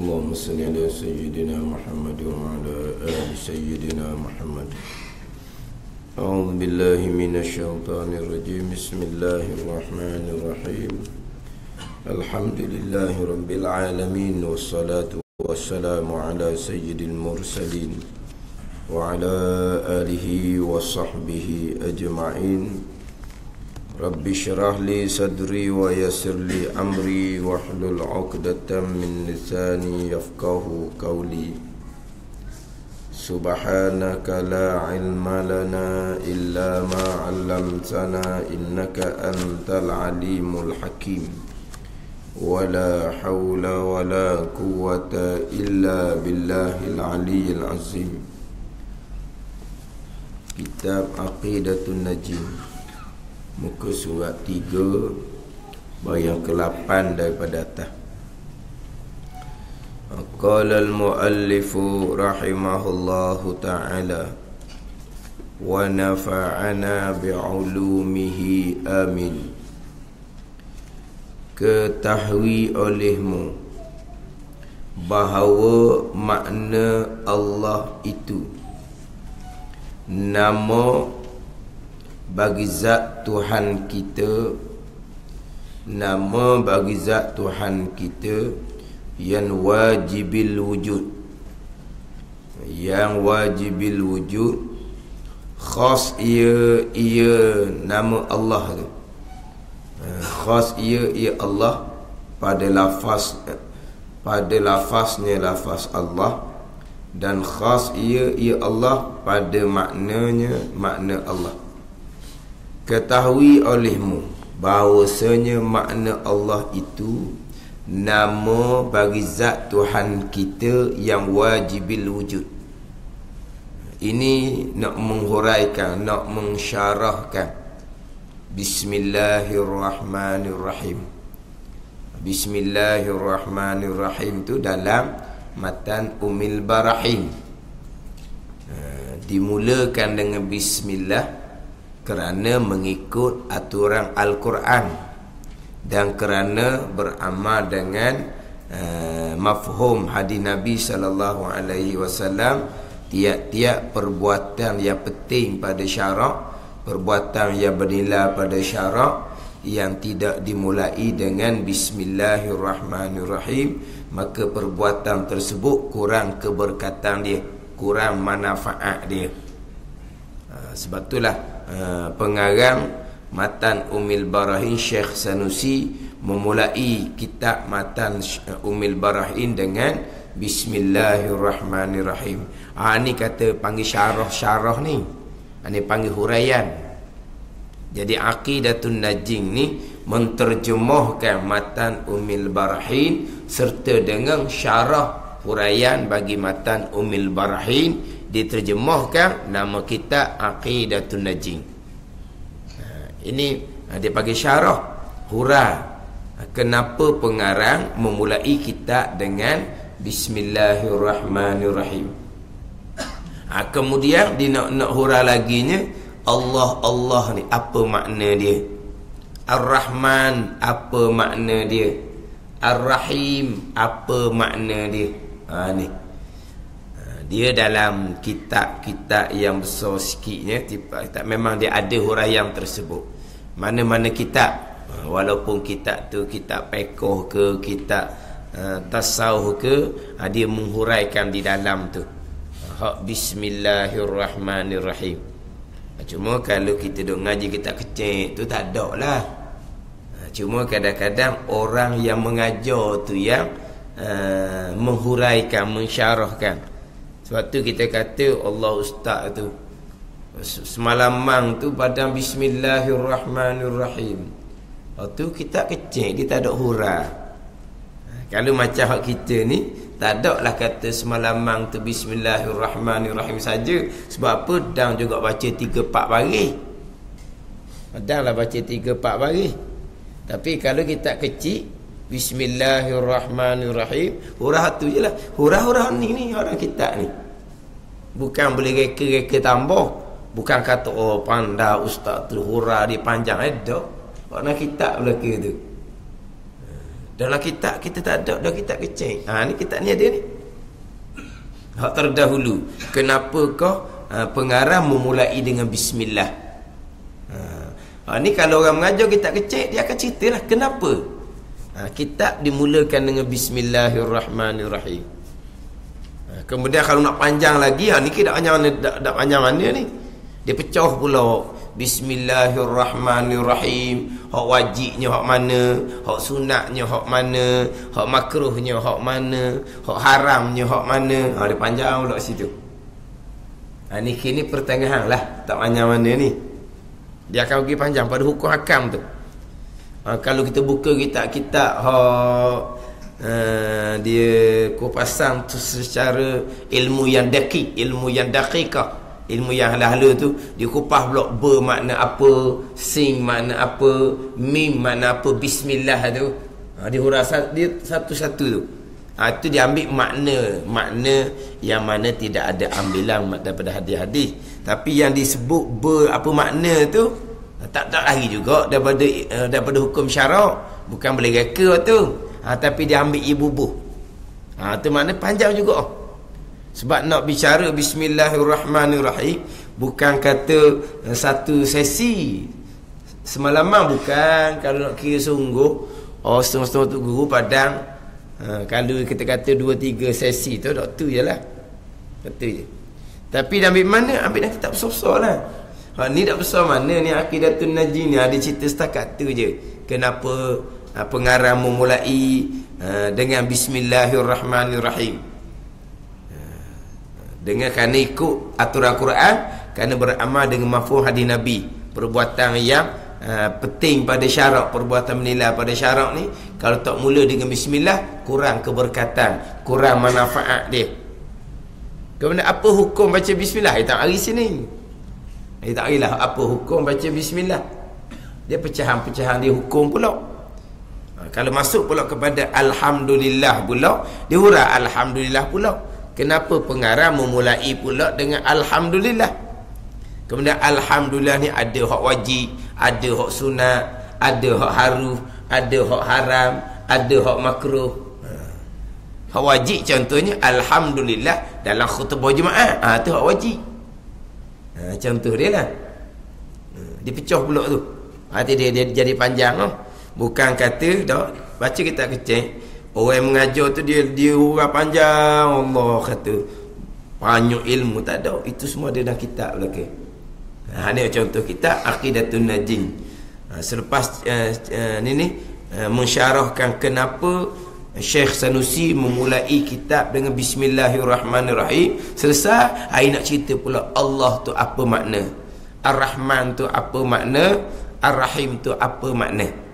اللهم صل على سيدنا محمد وعلى آل سيدنا محمد. أعوذ بالله من الشيطان الرجيم. بسم الله الرحمن الرحيم. الحمد لله رب العالمين، والصلاة والسلام على سيد المرسلين وعلى آله وصحبه أجمعين. رب اشرح لي صدري ويسر لي أمري واحلل عقدة من لساني يفقه قولي. سبحانك لا علم لنا إلا ما علمتنا إنك أنت العليم الحكيم. ولا حول ولا قوة إلا بالله العلي العظيم. Kitab Aqidatun Najim, muka surat 3, bayang ke-8 daripada atas. Qala al-muallifu rahimahullahu ta'ala wa nafa'ana bi'ulumihi amin. Ketahui olehmu bahawa makna Allah itu nama bagi zat Tuhan kita, nama bagi zat Tuhan kita yang wajibil wujud, yang wajibil wujud, khas ia nama Allah tu, khas ia Allah pada lafaznya lafaz Allah, dan khas ia Allah pada maknanya makna Allah. Ketahui olehmu bahawasanya makna Allah itu nama bagi zat Tuhan kita yang wajibil wujud. Ini nak menghuraikan, nak mensyarahkan. Bismillahirrahmanirrahim. Bismillahirrahmanirrahim tu dalam matan Ummul Barahim. Dimulakan dengan bismillah kerana mengikut aturan Al-Quran dan kerana beramal dengan mafhum hadis Nabi sallallahu alaihi wasallam. Tiap-tiap perbuatan yang penting pada syarak, perbuatan yang bernilai pada syarak, yang tidak dimulai dengan bismillahirrahmanirrahim, maka perbuatan tersebut kurang keberkatan dia, kurang manfaat dia. Sebab itulah pengarang matan Ummul Barahim Syekh Sanusi memulai kitab matan Ummul Barahim dengan bismillahirrahmanirrahim. Ni kata panggil syarah ni. Ni panggil huraian. Jadi Aqidatun Najim ni menterjemahkan matan Ummul Barahim serta dengan syarah huraian bagi matan Ummul Barahim, diterjemahkan nama kitab Aqidatun Najim. Ini dia bagi syarah hurai kenapa pengarang memulai kitab dengan bismillahirrahmanirrahim. Kemudian dia nak hurai laginya, Allah ni apa makna dia, Ar-Rahman apa makna dia, Ar-Rahim apa makna dia. Ni dia dalam kitab-kitab yang besar sikitnya, memang dia ada huraian tersebut. Mana-mana kitab, walaupun kitab tu kitab fiqh ke, kitab tasawuf ke, dia menghuraikan di dalam tu bismillahirrahmanirrahim. Cuma kalau kita duk ngaji kitab kecil tu tak ada lah. Cuma kadang-kadang orang yang mengajar tu yang menghuraikan, mensyarahkan. Sebab tu kita kata Allah ustaz tu semalaman tu pada bismillahirrahmanirrahim. Tu kitab kecil, dia tak ada hurai. Kalau macam hak kita ni, tak ada lah kata semalaman tu bismillahirrahmanirrahim saja. Sebab apa? Dan juga baca 3-4 baris. Dan lah baca 3-4 baris. Tapi kalau kitab kecil, bismillahirrahmanirrahim, hurah tu je lah. Hurah ni orang kitab ni. Bukan boleh reka-reka tambah. Bukan kata pandai ustaz tu hurah dia panjang. Ada orang kitab belaka tu. Dalam kitab kita tak ada, dah kitab kecil. Ni kitab ni ada ni. Hak terdahulu. Kenapa kau pengarang memulai dengan bismillah? Ni kalau orang mengajar kitab kecil, dia akan ceritalah kenapa. Kitab dimulakan dengan bismillahirrahmanirrahim. Kemudian kalau nak panjang lagi, ni kita tak panjang mana ni? Dia pecah pula. Bismillahirrahmanirrahim. Hak wajibnya hak mana, hak sunatnya hak mana, hak makruhnya hak mana, hak haramnya hak mana. Dia panjang pula situ. Ni kini pertengahan lah, tak panjang mana ni. Dia akan pergi panjang pada hukum hakam tu. Kalau kita buka kitab-kitab dia kupasan tu secara ilmu yang dakik, ilmu yang daqiqah, ilmu yang hala-hala tu, dia kupas pula bermakna apa, sin makna apa, mim makna apa, bismillah tu. Dia huraikan dia satu-satu tu. Itu dia ambil makna yang mana tidak ada ambilan daripada hadis-hadis. Tapi yang disebut apa makna tu tak lari juga daripada hukum syarak, bukan boleh reka tu. Tapi dia ambil ibubuh. Tu makna panjang juga. Sebab nak bicara bismillahirrahmanirrahim bukan kata satu sesi semalaman, bukan. Kalau nak kira sungguh, setengah-setengah tu guru padang. Kalau kita kata 2-3 sesi tu, tak tu je lah. Kata je. Tapi dia ambil mana? Ambil dah kitab besar-besar lah. Ni tak besar mana ni, Aqidatun Najin ni ada cerita setakat tu je. Kenapa pengarang memulai dengan bismillahirrahmanirrahim. Dengan kerana ikut aturan Quran, kerana beramal dengan mafhum hadis Nabi. Perbuatan yang penting pada syarak, perbuatan menilai pada syarak ni, kalau tak mula dengan bismillah, kurang keberkatan, kurang manfaat dia. Kemudian apa hukum baca bismillah? Tak hari sini. Tak harilah apa hukum baca bismillah. Dia pecahan-pecahan dia hukum pula. Kalau masuk pula kepada alhamdulillah pula, dia hurai alhamdulillah pula. Kenapa pengarang memulai pula dengan alhamdulillah? Kemudian alhamdulillah ni ada hak wajib, ada hak sunat, ada hak haruf, ada hak haram, ada hak makruh. Hak wajib contohnya alhamdulillah dalam khutbah Jumaat. Tu hak wajib. Contoh dia lah. Dia pecah pula tu. Dia jadi panjang lah. Bukan kata dah baca kitab kecil, orang yang mengajar tu dia urang panjang, Allah kata banyak ilmu, tak ada. Itu semua ada dalam kitab belaka. Ni contoh kitab Aqidatun Najin. Selepas mensyarahkan kenapa Syekh Sanusi memulai kitab dengan bismillahirrahmanirrahim, selesai hari nak cerita pula Allah tu apa makna, Ar-Rahman tu apa makna, Ar-Rahim tu apa makna.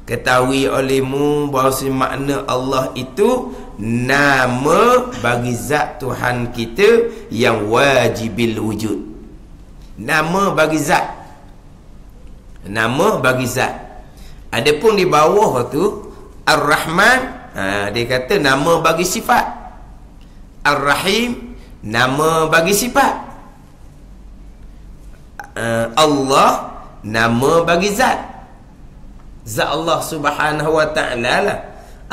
Ketahui olehmu bahawa makna Allah itu nama bagi zat Tuhan kita yang wajibil wujud. Nama bagi zat. Nama bagi zat. Adapun di bawah tu Ar-Rahman, dia kata nama bagi sifat. Ar-Rahim nama bagi sifat. Allah nama bagi zat. Zat Allah subhanahu wa ta'ala lah.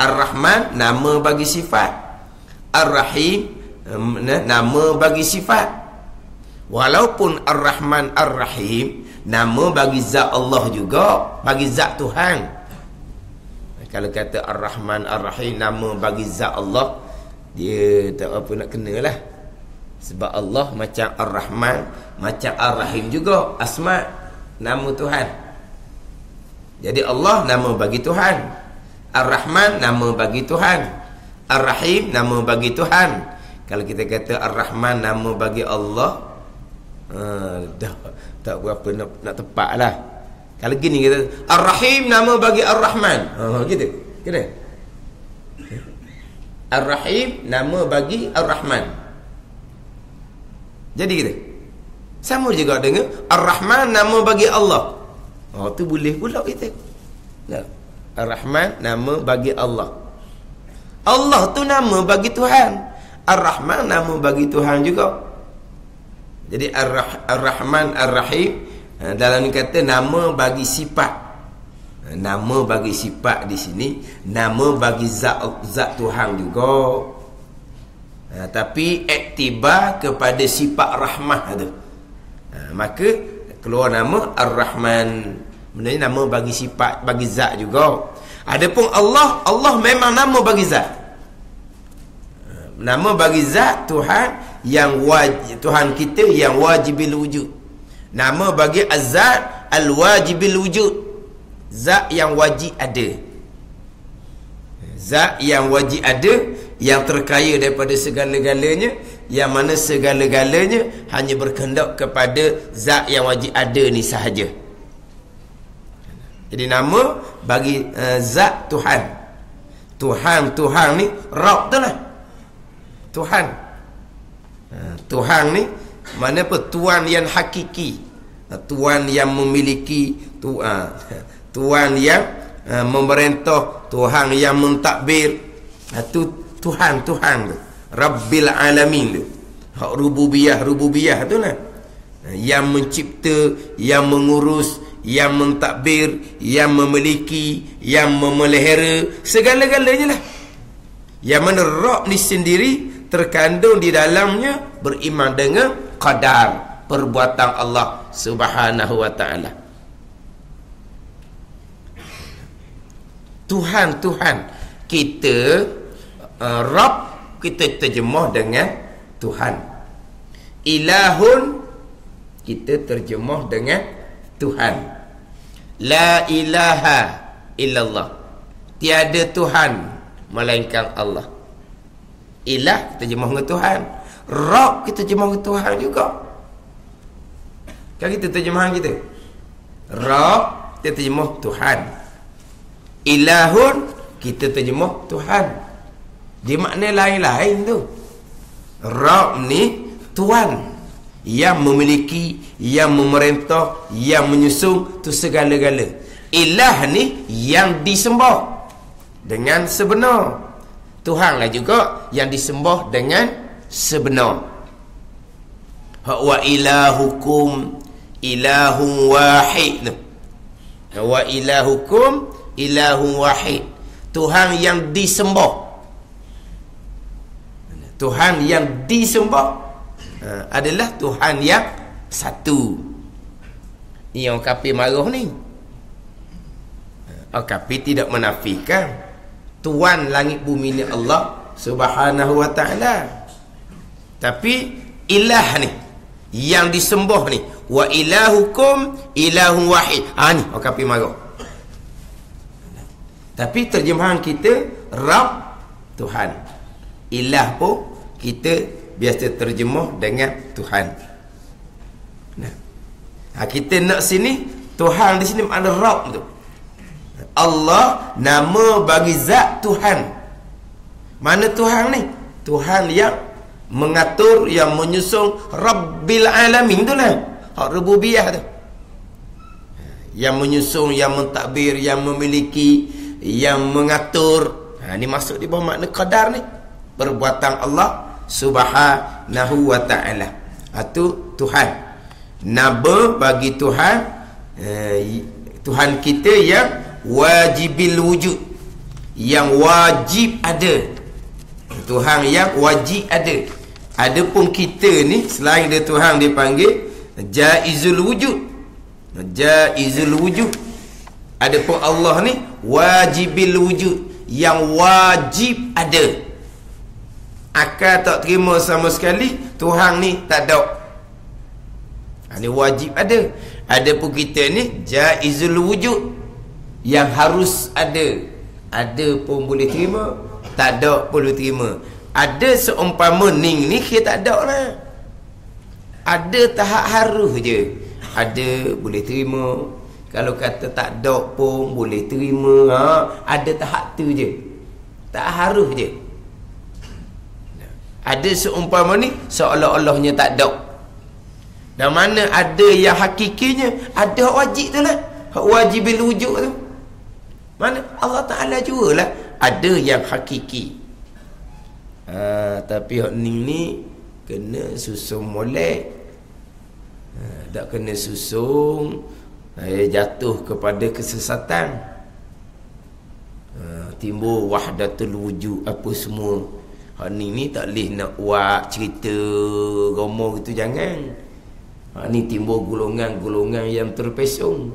Ar-Rahman nama bagi sifat. Ar-Rahim nama bagi sifat. Walaupun Ar-Rahman Ar-Rahim nama bagi zat Allah juga, bagi zat Tuhan. Kalau kata Ar-Rahman Ar-Rahim nama bagi zat Allah, dia tak apa nak kena lah. Sebab Allah macam Ar-Rahman, macam Ar-Rahim juga, asma' nama Tuhan. Jadi Allah nama bagi Tuhan, Ar-Rahman nama bagi Tuhan, Ar-Rahim nama bagi Tuhan. Kalau kita kata Ar-Rahman nama bagi Allah, dah tak berapa nak tepat lah. Kalau gini kita Ar-Rahim nama bagi Ar-Rahman, gitu kena. Ar-Rahim nama bagi Ar-Rahman. Jadi kita sama juga dengan Ar-Rahman nama bagi Allah. Tu boleh pula kita. Ar-Rahman nama bagi Allah. Allah tu nama bagi Tuhan. Ar-Rahman nama bagi Tuhan juga. Jadi Ar-Rahman Ar-Rahim dalam ni kata nama bagi sifat. Nama bagi sifat di sini, nama bagi zat Tuhan juga. Tapi iktibar kepada sifat rahmah tu. Maka keluar nama Ar-Rahman. Sebenarnya nama bagi sifat, bagi zat juga. Adapun Allah, Allah memang nama bagi zat. Nama bagi zat Tuhan yang Tuhan kita yang wajibil wujud. Nama bagi az-zat al-wajibil wujud. Zat yang wajib ada. Zat yang wajib ada, yang terkaya daripada segala-galanya, yang mana segala-galanya hanya berkehendak kepada zat yang wajib ada ni sahaja. Jadi nama bagi zat Tuhan. Tuhan ni Rabb tu lah. Tuhan. Tuhan ni mana apa? Tuan yang hakiki. Tuan yang memiliki Tuhan yang memerintah, Tuhan yang mentadbir. Itu Tuhan tu. Rabbil alamin tu. Hak rububiyah tu lah. Yang mencipta, yang mengurus, yang mentadbir, yang memiliki, yang memelihara, segala-galanya lah. Yang mana Rabb ni sendiri terkandung di dalamnya beriman dengan qadar, perbuatan Allah Subhanahu wa ta'ala. Tuhan kita, Rabb kita terjemah dengan Tuhan. Ilahun kita terjemah dengan Tuhan. La ilaha illallah, tiada Tuhan melainkan Allah. Ilah kita terjemah dengan Tuhan. Rabb kita terjemah dengan Tuhan juga. Kan kita terjemahan kita. Rabb kita terjemah Tuhan. Ilahun kita terjemah Tuhan. Dia makna lain-lain tu. Rabb ni Tuan yang memiliki, yang memerintah, yang menyusung tu segala-gala. Ilah ni yang disembah dengan sebenar. Tuhan lah juga yang disembah dengan sebenar. Wa ilahukum ilahun wahid. Wa ilahukum ilahun wahid. Tuhan yang disembah. Tuhan yang disembah adalah Tuhan yang satu. Ni orang kafir marah ni. Orang kafir tidak menafikan Tuan langit bumi ni Allah Subhanahu wa ta'ala. Tapi ilah ni yang disembah ni, wa ilahukum ilahun wahid. Ni orang kafir marah. Tapi terjemahan kita Rabb Tuhan. Ilah pun kita biasa terjemah dengan Tuhan. Kita nak sini Tuhan di sini ada Rabb tu. Allah nama bagi zat Tuhan. Mana Tuhan ni? Tuhan yang mengatur, yang menyusung, Rabbil alamin tu lah. Hak rububiyah tu. Yang menyusung, yang mentadbir, yang memiliki, yang mengatur. Ni masuk di bawah makna qadar ni. Perbuatan Allah Subhanahu wa ta'ala. Itu Tuhan. Nama bagi Tuhan, Tuhan kita yang wajibil wujud, yang wajib ada. Tuhan yang wajib ada. Adapun kita ni selain dia Tuhan dipanggil jaizul wujud. Jaizul wujud. Adapun Allah ni wajibil wujud, yang wajib ada. Akal tak terima sama sekali Tuhan ni tak ada. Ni wajib ada. Adapun kita ni jaizul wujud, yang harus ada. Ada pun boleh terima, tak ada pun boleh terima. Ada seumpama ning ni kita tak ada lah. Ada tahap harus je. Ada boleh terima. Kalau kata tak ada pun boleh terima. Ada tahap tu je. Tak harus je. Ada seumpama ni seolah-olahnya tak ada. Dan mana ada yang hakikinya, ada hak wajib tu lah. Hak wajibil wujud tu. Mana Allah Ta'ala jugalah ada yang hakiki. Tapi hak ni kena susung molek. Tak kena susung, jatuh kepada kesesatan. timbul wahdatul wujud apa semua. Ni tak boleh nak buat cerita romo gitu, jangan. Ni timbul golongan-golongan yang terpesong.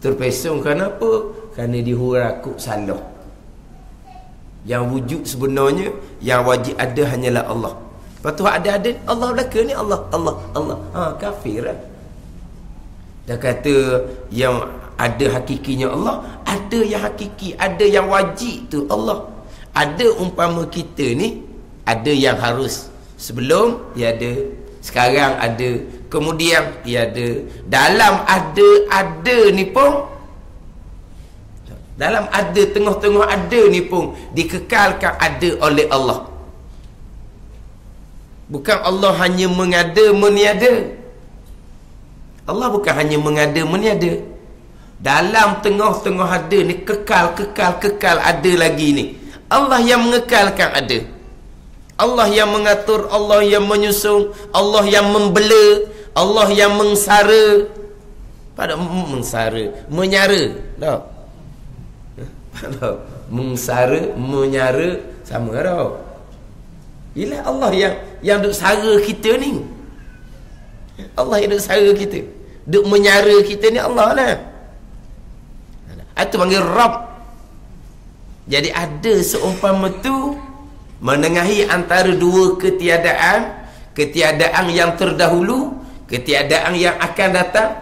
Terpesong kenapa? Kerana dihurakuk salah. Yang wujud sebenarnya yang wajib ada hanyalah Allah. Lepas tu ada Allah belaka ni Allah. Kafir lah. Dah kata yang ada hakikinya Allah, ada yang hakiki, ada yang wajib tu Allah. Ada umpama kita ni, ada yang harus. Sebelum dia ada, sekarang ada, kemudian dia ada. Dalam ada ni pun, dalam ada, tengah-tengah ada ni pun dikekalkan ada oleh Allah. Bukan Allah hanya mengada meniada. Allah bukan hanya mengada meniada. Dalam tengah-tengah ada ni kekal ada lagi ni. Allah yang mengekalkan ada. Allah yang mengatur, Allah yang menyusun, Allah yang membela, Allah yang mengsara. Pada mengsara, menyara. Tak? Mengsara, menyara sama tau. Ialah Allah yang duk sara kita ni. Allah yang duk sara kita, duk menyara kita ni Allah lah. Itu panggil Rabb. Jadi ada seumpama tu menengahi antara dua ketiadaan yang terdahulu, ketiadaan yang akan datang.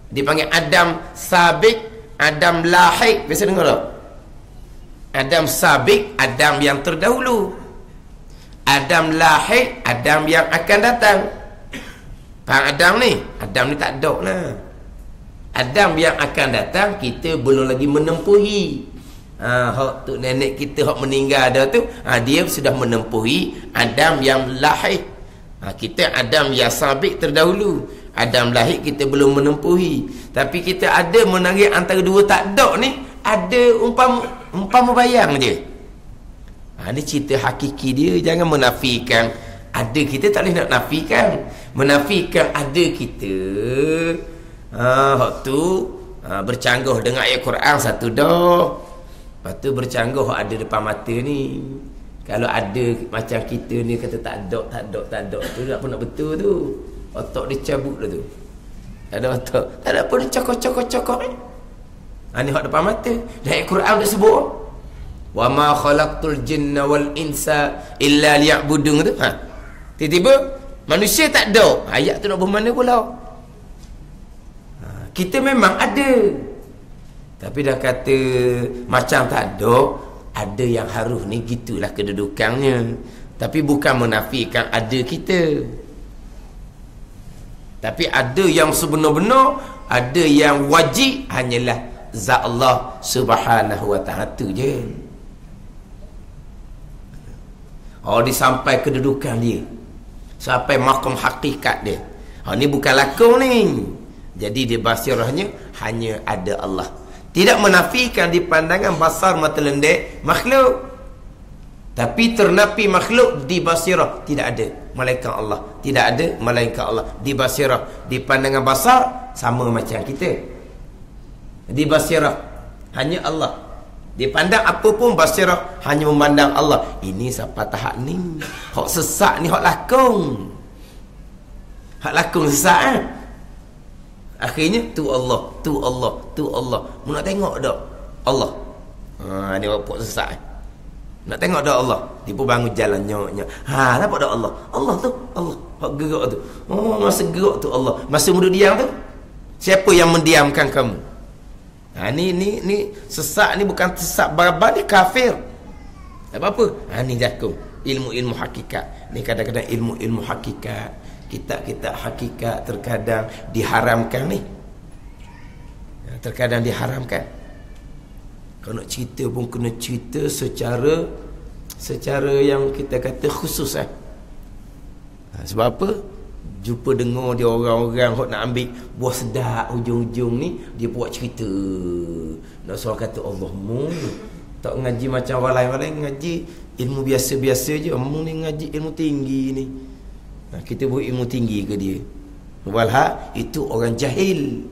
Dipanggil Adam Sabiq, Adam Lahik. Biasa dengar tak? Adam Sabiq, Adam yang terdahulu. Adam Lahik, Adam yang akan datang. Faham Adam ni? Adam ni tak ada lah. Adam yang akan datang kita belum lagi menempuhi. Hak tu nenek kita hak meninggal dah tu, dia sudah menempuhi Adam yang lahir. Kita Adam yang sabik terdahulu. Adam lahir kita belum menempuhi. Tapi kita ada menangis antara dua tak ada ni, ada umpama bayang je. Ni cerita hakiki dia. Jangan menafikan ada kita, tak boleh nak nafikan. Menafikan ada kita, hak tu bercanggah dengan ayat Quran satu dah. Lepas tu bercanggah ada depan mata ni. Kalau ada macam kita ni kata tak ada tu tak pun nak betul tu. Otak dia cabut dah tu. Tak ada otak. Tak ada apa, dia cokok ni. Ni hak depan mata. Dan ayat Quran dah sebut. Wa ma khalaqtul jinna wal insa illa liya'budun tu. Tiba-tiba manusia tak ada. Ayat tu nak bermana pula? Kita memang ada. Tapi dah kata macam tak ada yang harus ni, gitulah kedudukannya. Tapi bukan menafikan ada kita. Tapi ada yang sebenar-benar, ada yang wajib hanyalah zat Allah Subhanahu wa ta'ala tu je. Disampai kedudukan dia, sampai maqam hakikat dia. Ni bukan lakon ni. Jadi dia basirahnya hanya ada Allah. Tidak menafikan di pandangan basar mata lendek makhluk. Tapi ternapi makhluk di basirah. Tidak ada malaikat Allah. Tidak ada malaikat Allah. Di basirah, di pandangan basar sama macam kita. Di basirah hanya Allah. Dipandang apa pun basirah hanya memandang Allah. Ini siapa tahap ni? Hak sesak ni hak lakon. Hak lakon sesak akhirnya tu Allah. Mu nak tengok tak Allah? Ni bapak sesak. Nak tengok tak Allah? Dia pun bangun jalan nyok. Nampak tak Allah? Allah tu, Allah. Hak gerak tu. Masa gerak tu Allah. Masa muda diam tu, siapa yang mendiamkan kamu? Ni sesak ni bukan sesak barbar, ni kafir. Apa-apa? Ni jakung ilmu-ilmu hakikat. Ni kadang-kadang ilmu-ilmu hakikat, kitab-kitab hakikat terkadang diharamkan ni. Terkadang diharamkan. Kalau nak cerita pun kena cerita secara yang kita kata khusus. Sebab apa? Jumpa dengar dia orang-orang hok nak ambil buah sedap hujung-hujung ni, dia buat cerita. Nak suruh kata Allahmu tak ngaji macam orang lain ngaji ilmu biasa-biasa je. Mu ni ngaji ilmu tinggi ni. Kita buat ilmu tinggi ke dia? Walha itu orang jahil.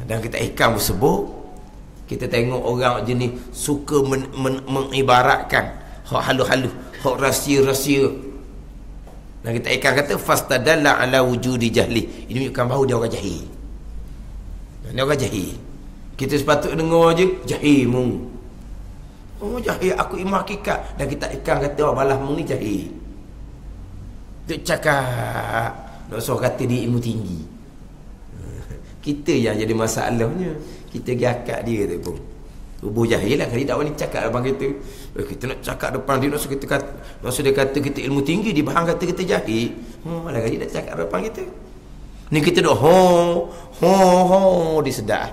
Dan kita ikam sebut Kita tengok orang jenis suka mengibaratkan hak halus-halus, hak rahsia-rahsia. Dan kita ikan kata fastadalla ala wujudi jahli. Ini menunjukkan bahawa dia orang jahil. Dia orang jahil. Kita sepatutnya dengar je jahil mung. Oh jahil aku ilmu hakikat. Dan kita ikan kata balah mung ni jahil. Dia cakap nak suruh kata dia ilmu tinggi. Kita yang jadi masalahnya. Kita pergi akad dia tu pun. Tubuh jahil lah. Kalau tak boleh cakap depan kita. Kita nak cakap depan dia. Nak suruh dia kata kita ilmu tinggi. Dia bahang kata kita jahil. Malah dia dah cakap depan kita. Ni kita duk dia sedar.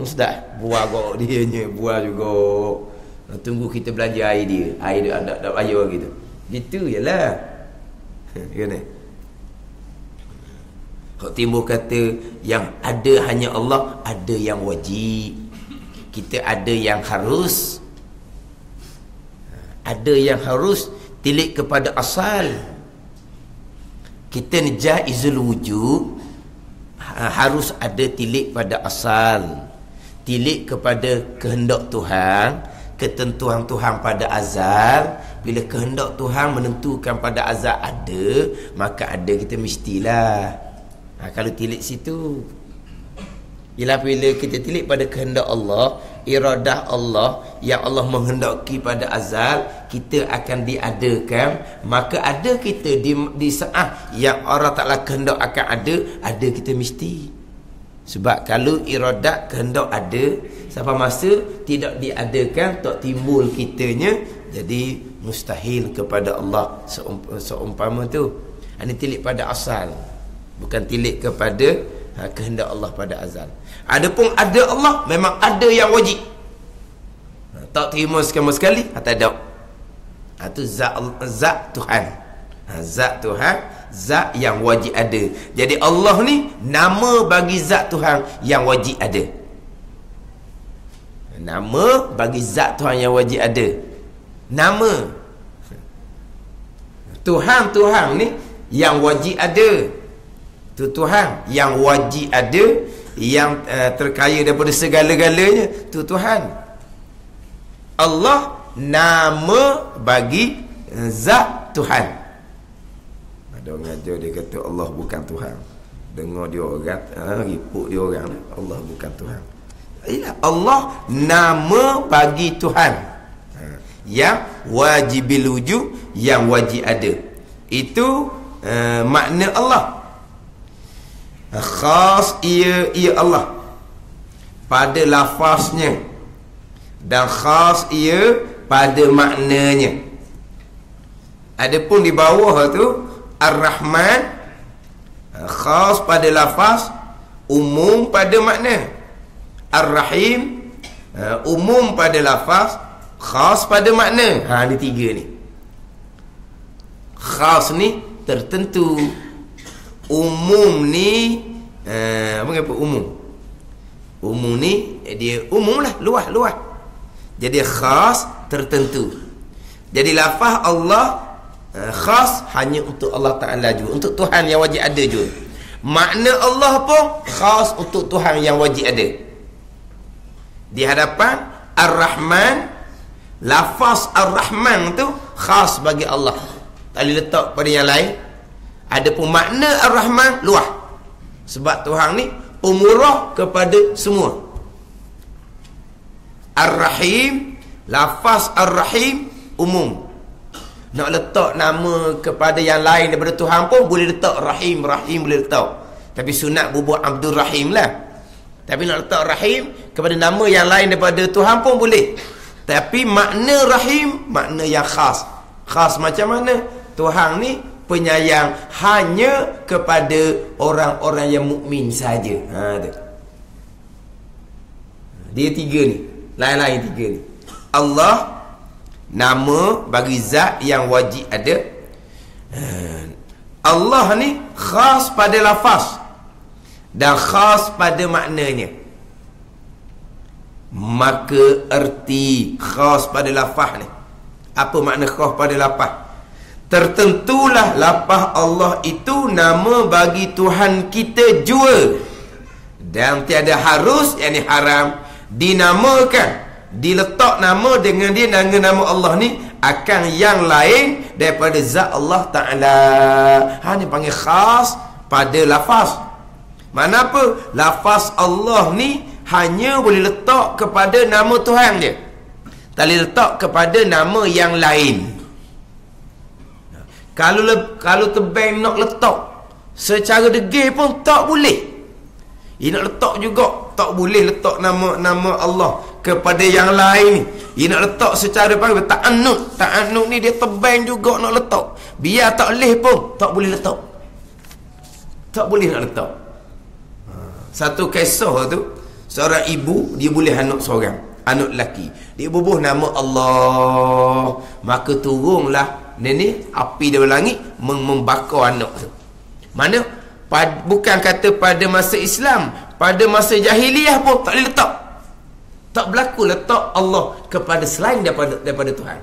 Sedar. Buah kok dia nya. Buah juga. Tunggu kita belajar air dia. Air dia ada air gitu. Gitu je lah. Kena. Kau timbul kata yang ada hanya Allah, ada yang wajib. Kita ada yang harus. Ada yang harus tilik kepada asal. Kita ni jaizul wujud, harus ada tilik pada asal. Tilik kepada kehendak Tuhan, ketentuan Tuhan pada azal. Bila kehendak Tuhan menentukan pada azal ada, maka ada kita mestilah. Kalau tilik situ, bila kita tilik pada kehendak Allah, iradah Allah yang Allah menghendaki pada azal, kita akan diadakan. Maka ada kita di saat yang Allah Ta'ala kehendak akan ada kita mesti. Sebab kalau iradat kehendak ada, sampai masa tidak diadakan, tak timbul kitanya, jadi mustahil kepada Allah seumpama tu. Ini tilik pada asal, bukan tilik kepada kehendak Allah pada azal. Adapun ada Allah, memang ada yang wajib. Tak terima sekali, tak ada. Itu zat Tuhan. Zat Tuhan, zat yang wajib ada. Jadi Allah ni nama bagi zat Tuhan yang wajib ada. Nama bagi zat Tuhan yang wajib ada. Nama Tuhan ni yang wajib ada. Tu Tuhan yang wajib ada, yang terkaya daripada segala-galanya. Tu Tuhan. Allah nama bagi zat Tuhan. Ada orang ajar dia kata Allah bukan Tuhan. Dengar dia orang, ripuk dia orang, Allah bukan Tuhan. Allah nama bagi Tuhan yang wajibil wujud, yang wajib ada. Itu makna Allah. Khas ia Allah pada lafaznya, dan khas ia pada maknanya. Adapun di bawah tu Ar-Rahman, khas pada lafaz, umum pada makna. Ar-Rahim, umum pada lafaz, khas pada makna. Ni tiga ni. Khas ni tertentu, umum ni apa umum? Umum ni dia umum lah, luas. Jadi khas tertentu. Jadi lafaz Allah khas hanya untuk Allah Ta'ala juga, untuk Tuhan yang wajib ada juga. Makna Allah pun khas untuk Tuhan yang wajib ada. Di hadapan Ar-Rahman, lafaz Ar-Rahman tu khas bagi Allah, tak boleh letak pada yang lain. Adapun makna Ar-Rahman luas, sebab Tuhan ni umurah kepada semua. Ar-Rahim, lafaz Ar-Rahim umum. Nak letak nama kepada yang lain daripada Tuhan pun boleh letak. Rahim boleh letak, tapi sunat bubuh Abdul Rahim lah. Tapi nak letak Rahim kepada nama yang lain daripada Tuhan pun boleh. Tapi makna Rahim, makna yang khas. Khas macam mana? Tuhan ni penyayang hanya kepada orang-orang yang mukmin saja. Dia tiga ni, lain-lain tiga ni. Allah nama bagi zat yang wajib ada. Allah ni khas pada lafaz dan khas pada maknanya. Maka erti khas pada lafaz ni, apa makna khas pada lafaz? Tertentulah lafaz Allah itu nama bagi Tuhan kita jua, dan tiada harus, yakni haram, dinamakan, diletak nama dengan dia nama Allah ni akan yang lain daripada zat Allah Ta'ala. Ni panggil khas pada lafaz. Mana apa? Lafaz Allah ni hanya boleh letak kepada nama Tuhan dia, tak boleh letak kepada nama yang lain. Kalau tebang nak letak secara degil pun tak boleh. Ia nak letak juga tak boleh letak nama Allah kepada yang lain ni. Ia nak letak secara panggil ta'annud. Ta'annud ni dia tebang juga nak letak. Biar tak boleh pun tak boleh letak. Tak boleh nak letak. Satu kisah tu, seorang ibu dia boleh anak seorang, anak lelaki. Dia bubuh nama Allah, maka turunlah nenek api dari langit membakar anak tu. Mana bukan kata pada masa Islam, pada masa jahiliyah pun tak boleh letak. Tak berlaku letak Allah kepada selain daripada Tuhan.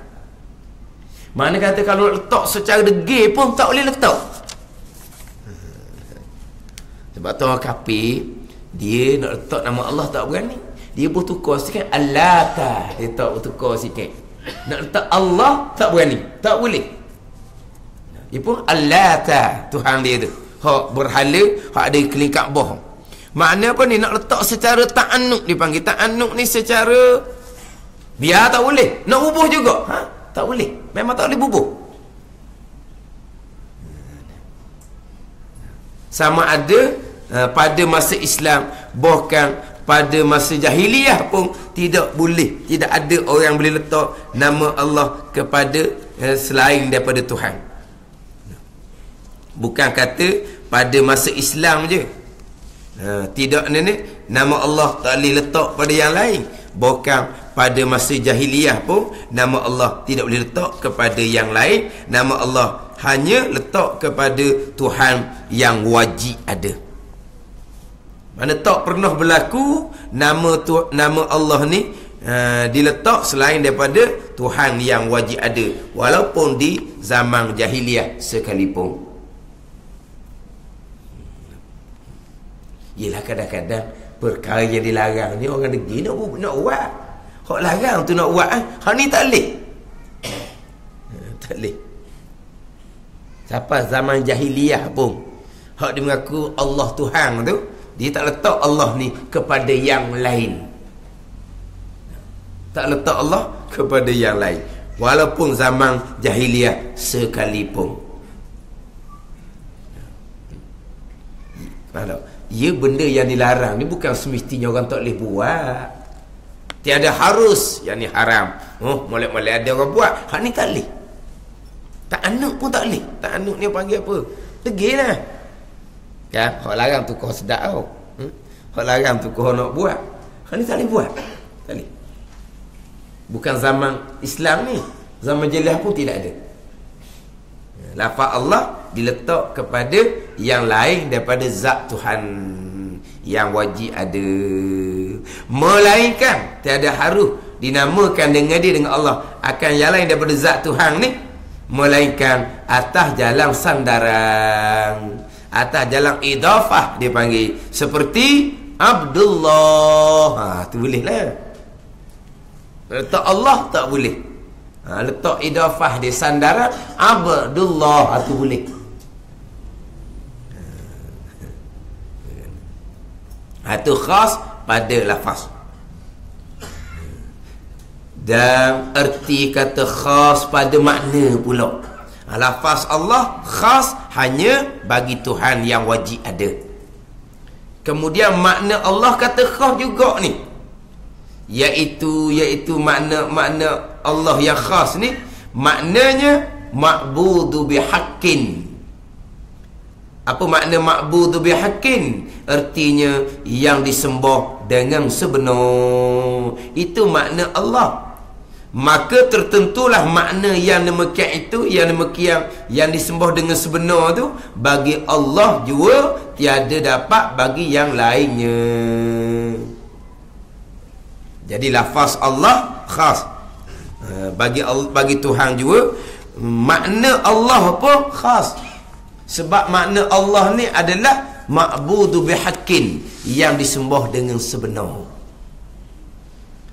Mana kata kalau letak secara degil pun tak boleh letak. Sebab tu orang kafir dia nak letak nama Allah tak berani. Dia bertukar sikit Allata, dia tak bertukar sikit. Nak letak Allah tak berani, tak boleh. Dia pun Allata, Tuhan dia tu, hak berhala, hak ada keliling Kaabah. Makna apa ni? Nak letak secara ta'anuk, dipanggil ta'anuk ni secara biar tak boleh. Nak bubuh juga, tak boleh. Memang tak boleh bubuh. Sama ada pada masa Islam, bahkan pada masa jahiliyah pun tidak boleh, tidak ada orang boleh letak nama Allah kepada selain daripada Tuhan. Bukan kata pada masa Islam je, tidak nenek, nama Allah tak boleh letak pada yang lain. Bahkan pada masa jahiliyah pun nama Allah tidak boleh letak kepada yang lain. Nama Allah hanya letak kepada Tuhan yang wajib ada. Mana tak pernah berlaku nama Allah ni diletak selain daripada Tuhan yang wajib ada, walaupun di zaman jahiliyah sekalipun. Yelah, kadang-kadang perkara yang dilarang ni orang degil nak buat. Hak larang tu nak buat, hak ni tak boleh. Tak boleh. Sampai zaman jahiliyah pun hak dia mengaku Allah Tuhan tu, dia tak letak Allah ni kepada yang lain. Tak letak Allah kepada yang lain, walaupun zaman jahiliyah sekalipun. Ya, benda yang dilarang ni bukan semestinya orang tak boleh buat. Tiada harus yang ni haram. Molek-molek ada orang buat, hak ni tak boleh. Ta'anuk pun tak boleh. Ta'anuk ni panggil apa? Degil lah. Kan? Hak larang tu kau sedap tau. Hak larang tu kau nak buat, hak ni tak boleh buat. Tak boleh. Bukan zaman Islam ni, zaman jahiliyah pun tidak ada. Lafaz Allah diletak kepada yang lain daripada zat Tuhan yang wajib ada. Melainkan tiada harus dinamakan dengan dia, dengan Allah, akan yang lain daripada zat Tuhan ni, melainkan atas jalan sandaran, atas jalan idafah dia panggil. Seperti Abdullah, tu boleh lah. Letak Allah tak boleh. Letak idafah dia sandaran Abdullah, tu boleh. Itu khas pada lafaz. Dan erti kata khas pada makna pula. Lafaz Allah khas hanya bagi Tuhan yang wajib ada. Kemudian makna Allah kata khas juga ni, iaitu makna Allah yang khas ni, maknanya ma'budu bihaqqin. Apa makna ma'budu bihaqqin? Artinya yang disembah dengan sebenar. Itu makna Allah. Maka tertentulah makna yang demikian itu, yang demikian yang disembah dengan sebenar tu, bagi Allah juga tiada dapat bagi yang lainnya. Jadi lafaz Allah khas. Bagi Tuhan juga makna Allah pun khas. Sebab makna Allah ni adalah ma'budu bihaqqin, yang disembah dengan sebenar.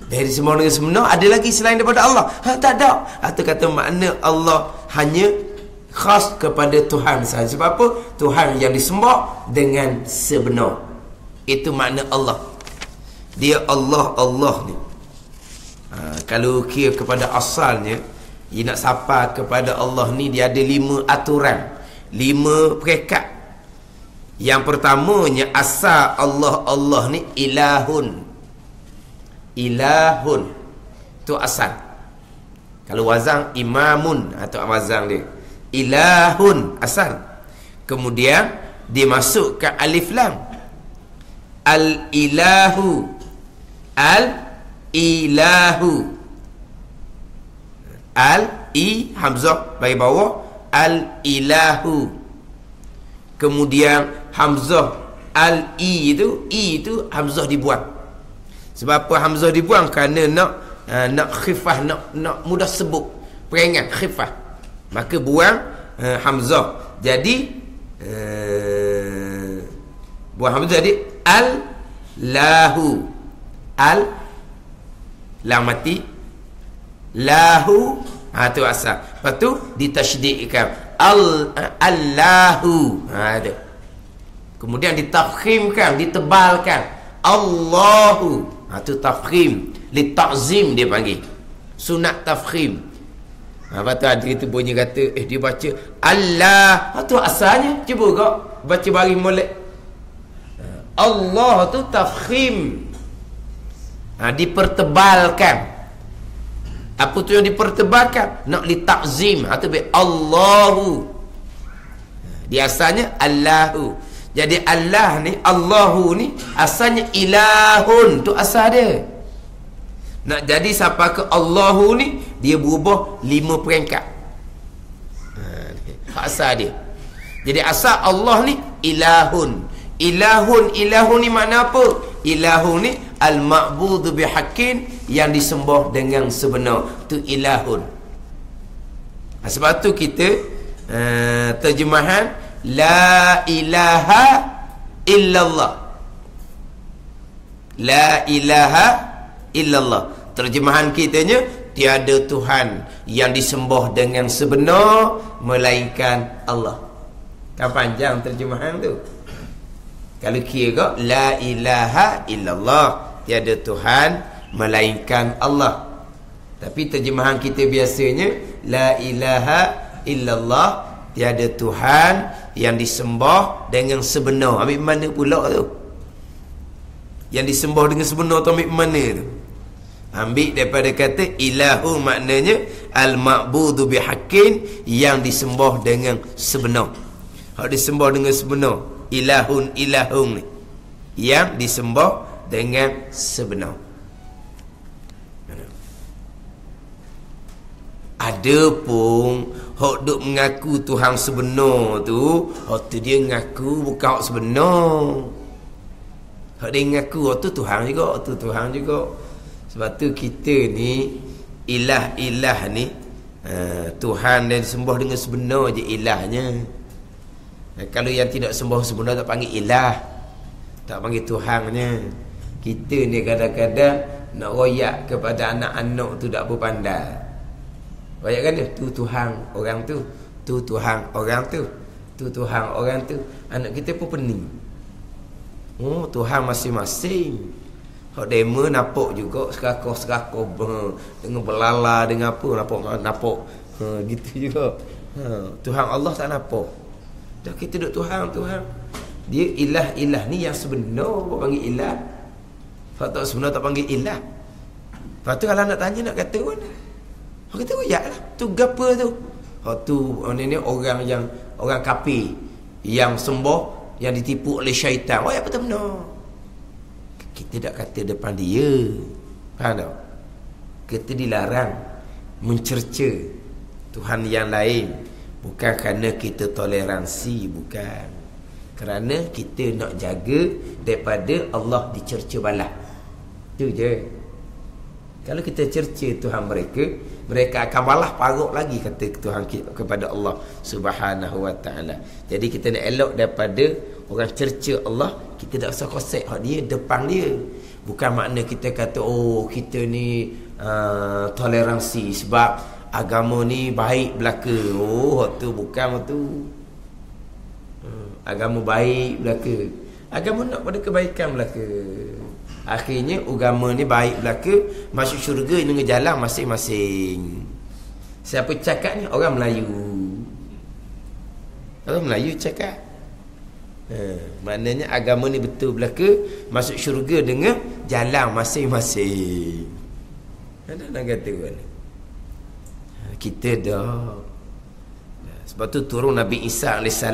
Dari semua dengan sebenar. Ada lagi selain daripada Allah? Tak ada. Atau kata makna Allah hanya khas kepada Tuhan sahaja. Sebab apa? Tuhan yang disembah dengan sebenar. Itu makna Allah. Dia Allah ni. Kalau kira kepada asalnya, dia nak sapa kepada Allah ni, dia ada 5 aturan, 5 perekat. Yang pertamanya, asal Allah ni ilahun. Ilahun tu asal. Kalau wazan imamun atau wazan dia ilahun asal. Kemudian dimasukkan alif lam, al ilahu, al ilahu, al i hamzah bagi bawah, al ilahu. Kemudian hamzah al i itu hamzah dibuang. Sebab apa hamzah dibuang? Kerana nak khifah, nak mudah sebut, peringat khifah, maka buang hamzah. Jadi buang hamzah, jadi al lahu, al lam mati, lahu, tu asal. Lepas tu ditasydidkan allahu, ada. Kemudian ditafkhimkan, ditebalkan Allahu, tu tafkhim, li ta'zim dia panggil, sunat tafkhim. Lepas tu ada kita bunyi kata dia baca Allah, tu asalnya. Cuba kau baca bari molek. Allah tu tafkhim, dipertebalkan. Apa tu yang dipertebalkan? Nak li ta'zim, tu be Allahu. Dia asalnya Allahu. Jadi Allah ni, Allahu ni asalnya ilahun, tu asal dia. Nak jadi siapa ke Allahu ni, dia berubah 5 peringkat. Asal dia. Jadi asal Allah ni ilahun. Ilahun ni makna apa? Ilahun ni al-ma'budu bihaqqin, yang disembah dengan sebenar. Tu ilahun. Sebab tu kita terjemahan la ilaha illallah. La ilaha illallah. Terjemahan kitanya, tiada Tuhan yang disembah dengan sebenar melainkan Allah. Kan panjang terjemahan tu. Kalau kira la ilaha illallah, tiada Tuhan melainkan Allah. Tapi terjemahan kita biasanya la ilaha illallah, tiada Tuhan yang disembah dengan sebenar. Ambil mana pula tu? Yang disembah dengan sebenar tu ambil mana tu? Ambil daripada kata ilahu, maknanya al-ma'budu bihaqqin, yang disembah dengan sebenar. Hak disembah dengan sebenar, ilahun ni, yang disembah dengan sebenar. Ada pun hak duk mengaku Tuhan sebenar tu, hak tu dia mengaku bukan hak sebenar. Hak dia mengaku hak tu Tuhan juga, hak tu Tuhan juga. Sebab tu kita ni ilah ni, Tuhan yang disembah dengan sebenar je ilahnya. Kalau yang tidak sembah sebenar tak panggil ilah, tak panggil Tuhannya. Kita ni kadang-kadang nak royak kepada anak-anak tu tak berpandai. Royak kan dia, tu Tuhan orang tu, tu Tuhan orang tu, tu Tuhan orang tu. Anak kita pun pening. Oh, Tuhan masing-masing. Hak demo nampak juga serakah-serakah dengan belala dengan apa, nampak gitu juga. Tuhan Allah tak nampak. Dah kita duk Tuhan. Dia ilah ni yang sebenar panggil ilah. Hak tak sebenar tak panggil ilah. Lepas tu kalau nak tanya nak kata mana? Hak kata yaklah tu gapo tu. Hak tu ni orang kafir yang sembah, yang ditipu oleh syaitan. Oh, apa tak benar? Kita tak kata depan dia. Faham tak? Kita dilarang mencerca Tuhan yang lain. Bukan kerana kita toleransi, bukan. Kerana kita nak jaga daripada Allah dicerca balas. Itu je. Kalau kita cerca Tuhan mereka akan balas paruk lagi kata Tuhan kepada Allah Subhanahu wa ta'ala. Jadi kita nak elok daripada orang cerca Allah. Kita tak usah kosek hak dia depan dia. Bukan makna kita kata oh kita ni toleransi sebab agama ni baik belaka. Oh tu bukan tu. Agama baik belaka. Agama nak pada kebaikan belaka. Akhirnya agama ni baik belaka, masuk syurga dengan jalan masing-masing. Siapa cakap ni? Orang Melayu. Orang Melayu cakap. Maknanya agama ni betul belaka, masuk syurga dengan jalan masing-masing. Ada nak kata kan? Kita dah. Sebab tu turun Nabi Isa AS,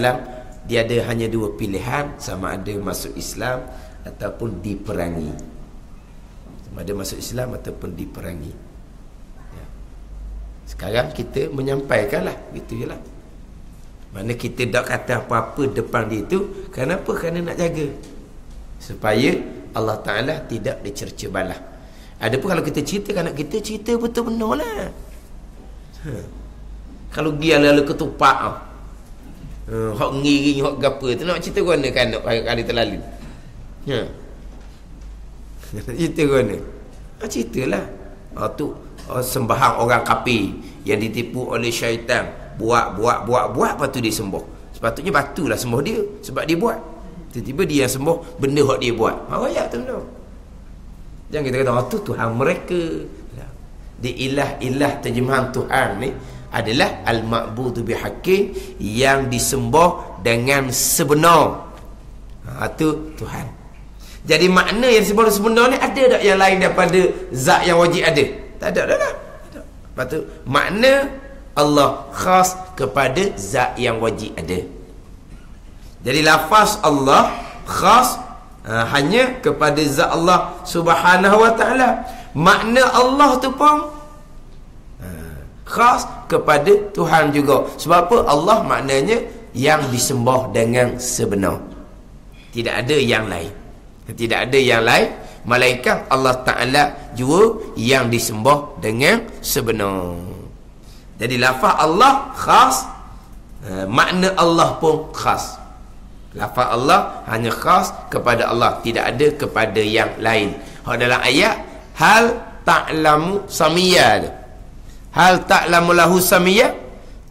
dia ada hanya dua pilihan, sama ada masuk Islam ataupun diperangi. Sama ada masuk Islam ataupun diperangi. Ya. Sekarang kita menyampaikanlah, gitu je lah. Mana kita tak kata apa-apa depan dia tu. Kenapa? Kerana nak jaga supaya Allah Ta'ala tidak dicerca balah. Adapun kalau kita cerita, anak kita cerita betul benar lah. Kalau dia lalu ketupak hok ngiring, hok gapa tu nak cerita mana kan nak kali terlalu. Cerita mana? Ceritalah. Tu sembahyang orang kafir yang ditipu oleh syaitan. Buat lepas tu dia sembuh. Sepatutnya batulah sembuh dia sebab dia buat. Tiba-tiba dia yang sembuh benda hak dia buat. Ayat tu no. Jangan kita kata tu Tuhan mereka. Di ilah terjemahan Tuhan ni adalah al-ma'budu bihaqqin, yang disembah dengan sebenar. Tu Tuhan. Jadi makna yang disembah sebenar ni ada tak yang lain daripada zat yang wajib ada? Tak ada dah. Lepas tu makna Allah khas kepada zat yang wajib ada. Jadi lafaz Allah khas hanya kepada zat Allah Subhanahu wa ta'ala. Makna Allah tu pun khas kepada Tuhan juga. Sebab apa? Allah maknanya yang disembah dengan sebenar. Tidak ada yang lain. Tidak ada yang lain melainkan Allah Ta'ala juga yang disembah dengan sebenar. Jadi lafaz Allah khas, makna Allah pun khas. Lafaz Allah hanya khas kepada Allah, tidak ada kepada yang lain. Dalam ayat hal ta'lamu samiyya, hal ta'lamu lahu samiyya,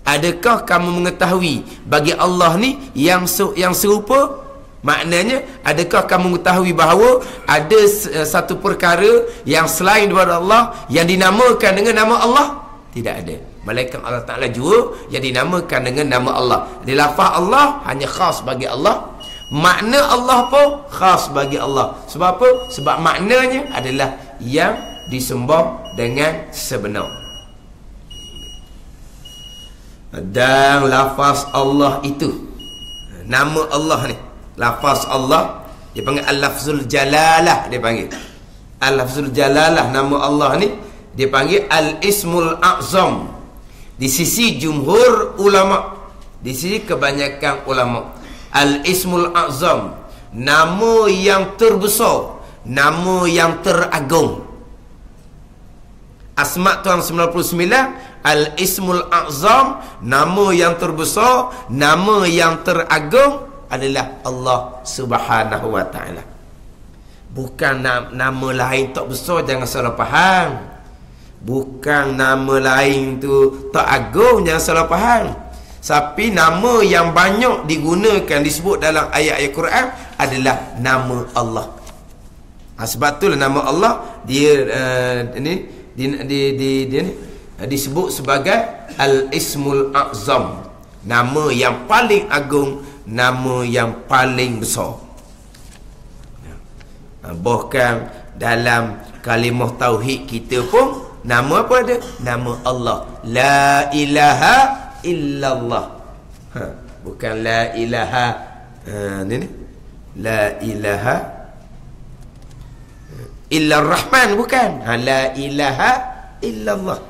adakah kamu mengetahui bagi Allah ni yang serupa? Maknanya adakah kamu mengetahui bahawa ada satu perkara yang selain daripada Allah yang dinamakan dengan nama Allah? Tidak ada. Malaikat Allah Ta'ala juga yang dinamakan dengan nama Allah. Di lafaz Allah hanya khas bagi Allah, makna Allah pun khas bagi Allah. Sebab apa? Sebab maknanya adalah yang disembah dengan sebenar. Dan lafaz Allah itu, nama Allah ni, lafaz Allah dia panggil al-lafzul jalalah. Dia panggil al-lafzul jalalah. Nama Allah ni dia panggil al-ismul a'zam. Di sisi jumhur ulama, di sisi kebanyakan ulama, al-ismul a'zam, nama yang terbesar, nama yang teragung. Asma' Tuhan 99, al-ismul a'zam, nama yang terbesar, nama yang teragung adalah Allah Subhanahu wa ta'ala. Bukan nama lain tak besar, jangan salah faham. Bukan nama lain tu tak agung, jangan salah faham. Tapi nama yang banyak digunakan, disebut dalam ayat-ayat Quran adalah nama Allah. Sebab itulah nama Allah dia disebut sebagai al-ismul a'zam, nama yang paling agung, nama yang paling besar. Bahkan dalam kalimah tauhid kita pun nama apa ada? Nama Allah. La ilaha illallah. Bukan la ilaha ni. La ilaha illar rahman, bukan. La ilaha illallah.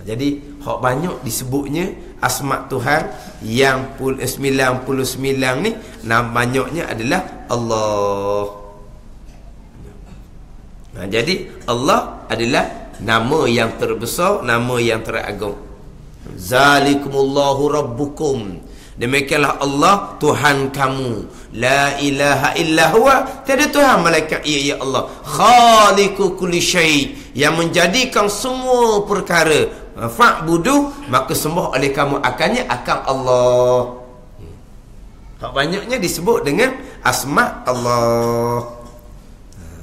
Jadi hak banyak disebutnya asma' Tuhan yang 99 ni, nama banyaknya adalah Allah. Jadi Allah adalah nama yang terbesar, nama yang teragung. Zalikumullahu rabbukum Demikianlah Allah Tuhan kamu. La ilaha illa huwa, tiada Tuhan malaikat ia Allah. Khaliqu kulli syai, yang menjadikan semua perkara. Fa'budu, maka sembah oleh kamu akannya akan Allah. Hak banyaknya disebut dengan asma Allah.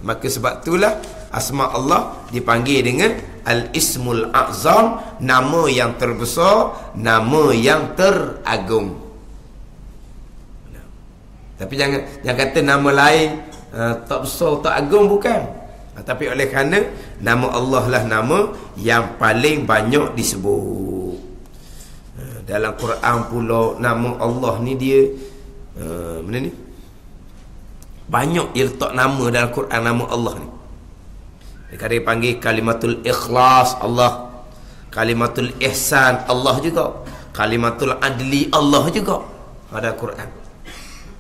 Maka sebab itulah asma Allah dipanggil dengan Al-Ismul A'zam, nama yang terbesar, nama yang teragung. Tapi jangan kata nama lain tak besar, tak agung, bukan. Tapi oleh kerana nama Allah lah nama yang paling banyak disebut. Dalam Quran pula nama Allah ni dia mana ni? Banyak dia letak nama dalam Quran, nama Allah ni. Dia panggil kalimatul ikhlas Allah, kalimatul ihsan Allah juga, kalimatul adli Allah juga pada Quran.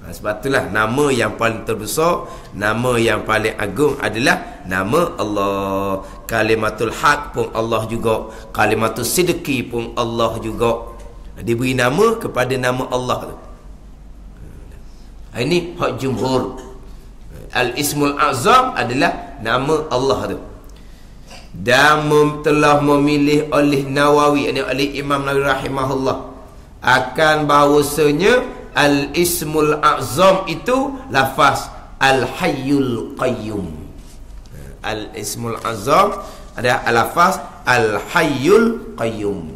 Sebab itulah nama yang paling terbesar, nama yang paling agung adalah nama Allah. Kalimatul haq pun Allah juga, kalimatul sidqi pun Allah juga. Diberi nama kepada nama Allah tu. Ini hak jumhur. Al-Ismul A'zam adalah nama Allah tu. Dan telah memilih oleh Nawawi, ini oleh Imam Nawawi rahimahullah, akan bahawasanya Al-Ismul A'zam itu lafaz Al-Hayyul Qayyum. Al-Ismul A'zam ada lafaz Al-Hayyul Qayyum.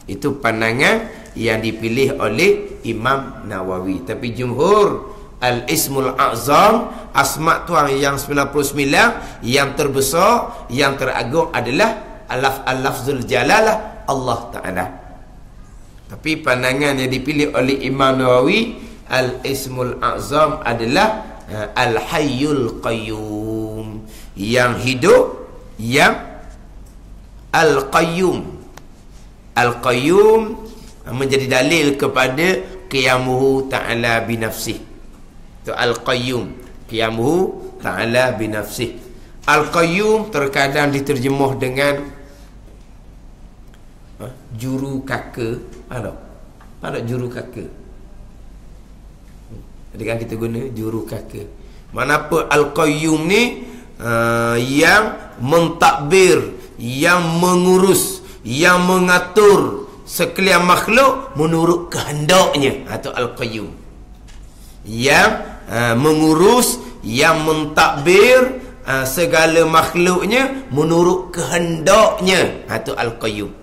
Itu pandangan yang dipilih oleh Imam Nawawi. Tapi jumhur, Al-Ismul A'zam, asma Tuhan yang 99 yang terbesar, yang teragung adalah Al-Lafzul Jalalah Allah Ta'ala. Tapi pandangan yang dipilih oleh Imam Nawawi, Al-Ismul A'zam adalah Al-Hayyul Qayyum, yang hidup, yang Al-Qayyum. Al-Qayyum menjadi dalil kepada qiyamuhu ta'ala binafsih. Itu Al-Qayyum, qiyamuhu ta'ala binafsih. Al-Qayyum terkadang diterjemah dengan juru kaka. Ada juru kaka. Jadi kan kita guna juru kaka. Manapa Al-Qayyum ni yang mentadbir, yang mengurus, yang mengatur sekalian makhluk menurut kehendaknya. Itu Al-Qayyum. Yang mengurus, yang mentadbir segala makhluknya menurut kehendaknya. Itu Al-Qayyum.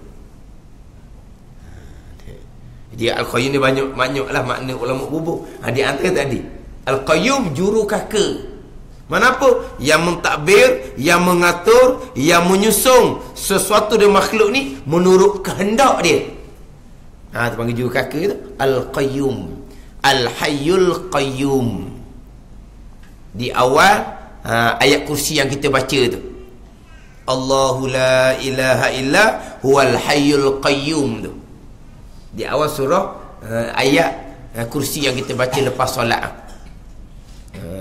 Dia Al-Qayyum ni banyak-banyaklah makna ulama kubur. Di antara tadi Al-Qayyum juru kaka. Manapa? Yang mentadbir, yang mengatur, yang menyusung sesuatu dari makhluk ni menurut kehendak dia. Itu panggil juru kaka tu Al-Qayyum. Al-Hayyul Qayyum. Di awal ayat kursi yang kita baca tu, Allahu la ilaha illa huwal hayyul qayyum tu. Di awal surah ayat kursi yang kita baca lepas solat.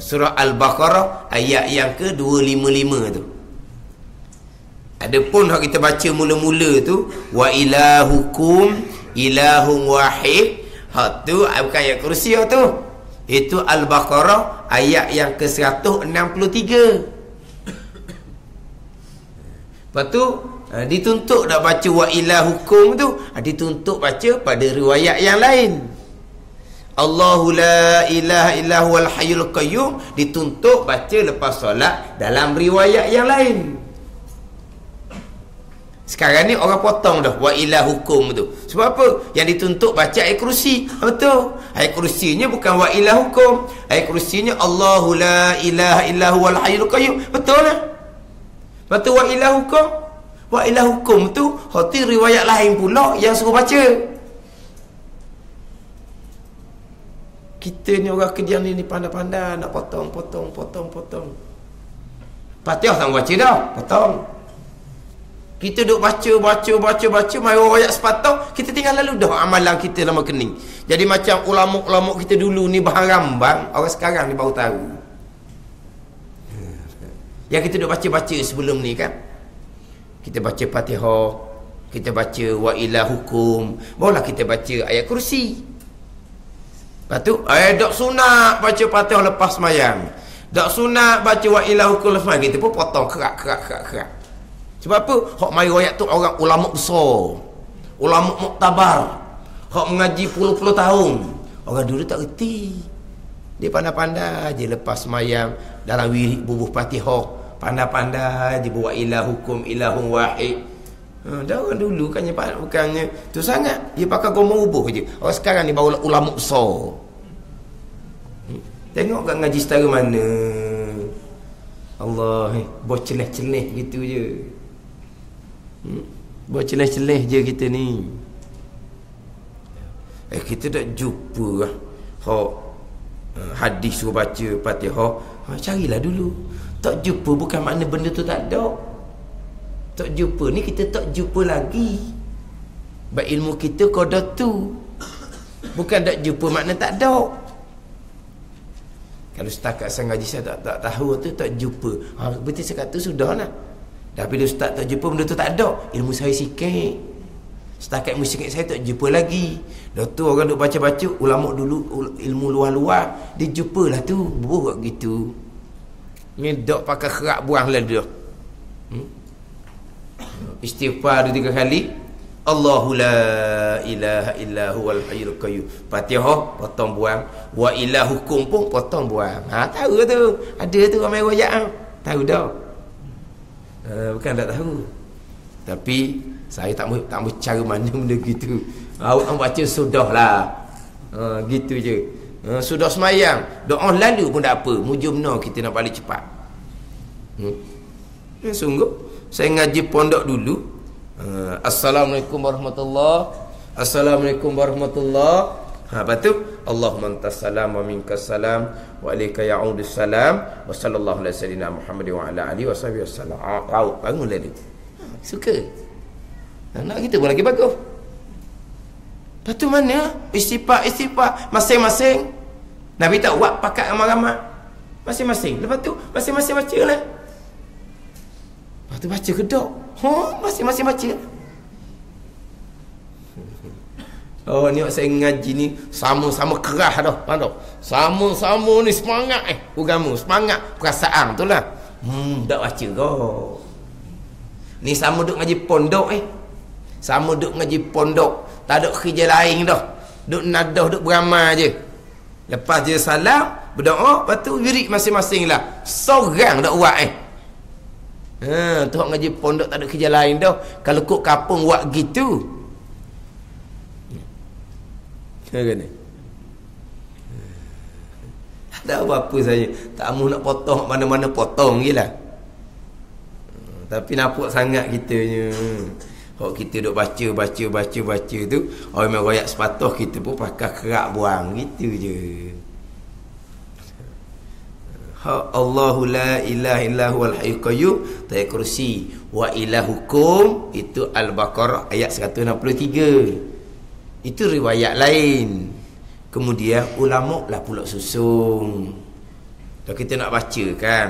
Surah Al-Baqarah ayat yang ke-255 tu. Adapun hak kita baca mula-mula tu, wa ilahukum ilahun wahid, hak tu bukan ayat kursi tu. Itu Al-Baqarah ayat yang ke-163. Lepas tu dituntut nak baca wa ilahukum tu, dituntut baca pada riwayat yang lain. Allahu la ilaha illa huwal hayyul qayyum dituntut baca lepas solat dalam riwayat yang lain. Sekarang ni orang potong dah wa ilahukum tu. Sebab apa? Yang dituntut baca ayat kursi. Betul. Ayat kursinya bukan wa ilahukum. Ayat kursinya Allahu la ilaha illa huwal hayyul qayyum. Betul lah. Betul wa ilahukum. Wa ilahukum tu hati riwayat lain pula yang suruh baca. Kita ni orang kedian ni pandai-pandai nak potong. Fatihah tak baca dah, potong. Kita duk baca, mai ayat sepatah, kita tinggal lalu dah amalan kita lama kening. Jadi macam ulama-ulama kita dulu ni bahan rambang, orang sekarang ni baru tahu. Yang kita duk baca sebelum ni kan. Kita baca Fatihah, kita baca wa ilahukum, barulah kita baca ayat kursi. Lepas tu, dok sunat baca Fatihah lepas sembahyang. Dok sunat baca wa ilahukum lepas sembahyang. Kita pun potong kerak. Sebab apa? Hak mai royak tu orang ulama besar. Ulama muktabar. Hak mengaji puluh-puluh tahun. Orang dulu tak reti. Dia pandai-pandai je lepas sembahyang dalam wirid bubuh Fatihah. Pandai-pandai je buat ilahukum ilahun wahid. Dah orang dulu bukannya tu sangat. Dia pakai gomong ubuh je. Orang sekarang ni baru ulama besar. Tengok kat ngaji setara mana. Allah, buat celeh-celeh gitu je. Buat celeh-celeh je kita ni. Kita tak jumpa lah. Hadis suruh baca Fatihah. Carilah dulu. Tak jumpa bukan makna benda tu tak ada. Tak jumpa ni kita tak jumpa lagi. Sebab ilmu kita kodah tu. Bukan tak jumpa makna tak ada. Kalau setakat saya ngaji saya tak tahu tu tak jumpa. Betul saya kata sudah lah. Tapi bila ustaz tak jumpa benda tu tak ada. Ilmu saya sikit. Setakat ilmu sikit saya tak jumpa lagi. Dah tu orang duk baca-baca. Ulama dulu ilmu luar-luar. Dia jumpa lah tu. Buruk gitu. Ni dok pakai kerak buang lalu dah. Istighfar 3 kali. Allahu la ilaha illa huwal hayyul qayyum. Fatihah potong buang. Wa ilahukum pun potong buang. Tahu tu. Ada tu ramai royak. Tahu dah. Bukan tak tahu. Tapi saya tak mau cara mana benda gitu. Awak baca sudahlah. Gitu je. Sudah semayang, doa lalu pun tak apa. Mujumna kita nak balik cepat. Sungguh saya ngaji pondok dulu. Assalamualaikum warahmatullahi. Assalamualaikum warahmatullahi. Lepas tu Allahumma antas salam wa minkas salam wa alayka ya'udus salam wa sallallahu alaihi wasallam Muhammad wa ala alihi washabihi wasallam. Kau bangun lagi. Suka. Anak kita pun lagi bagus. Lepas tu mana? Istighfar masing-masing. Nabi tak buat pakat ramai-ramai. Masing-masing. Lepas tu masing-masing baca lah. Lepas tu baca kedok. Masing-masing baca. Ni saya ngaji ni sama-sama kerah dah. Faham tak? Sama-sama ni semangat agama, semangat perasaan tu lah. Tak baca kau. Ni sama duk ngaji pondok Sama duk ngaji pondok. Tak ada kerja lain dah. Duk nadah, duk beramal je. Lepas je salam, berdoa, lepas tu wirid masing-masing lah. Seorang tak buat tu ngaji pondok tak ada kerja lain dah. Kalau kok kapung buat gitu. Kan? Tak apa-apa saya. Tak mahu nak potong mana-mana potong je lah. Tapi nampak sangat kitanya. Kalau kita duk baca tu, orang main royak sepatah, kita pun pakai kerak buang gitu je. Allahu la ilaha illa huwal hayyul qayyum. Ayat kursi. Wa ilahukum itu Al-Baqarah ayat 163. Itu riwayat lain. Kemudian ulama lah pula susung. Kalau kita nak baca kan,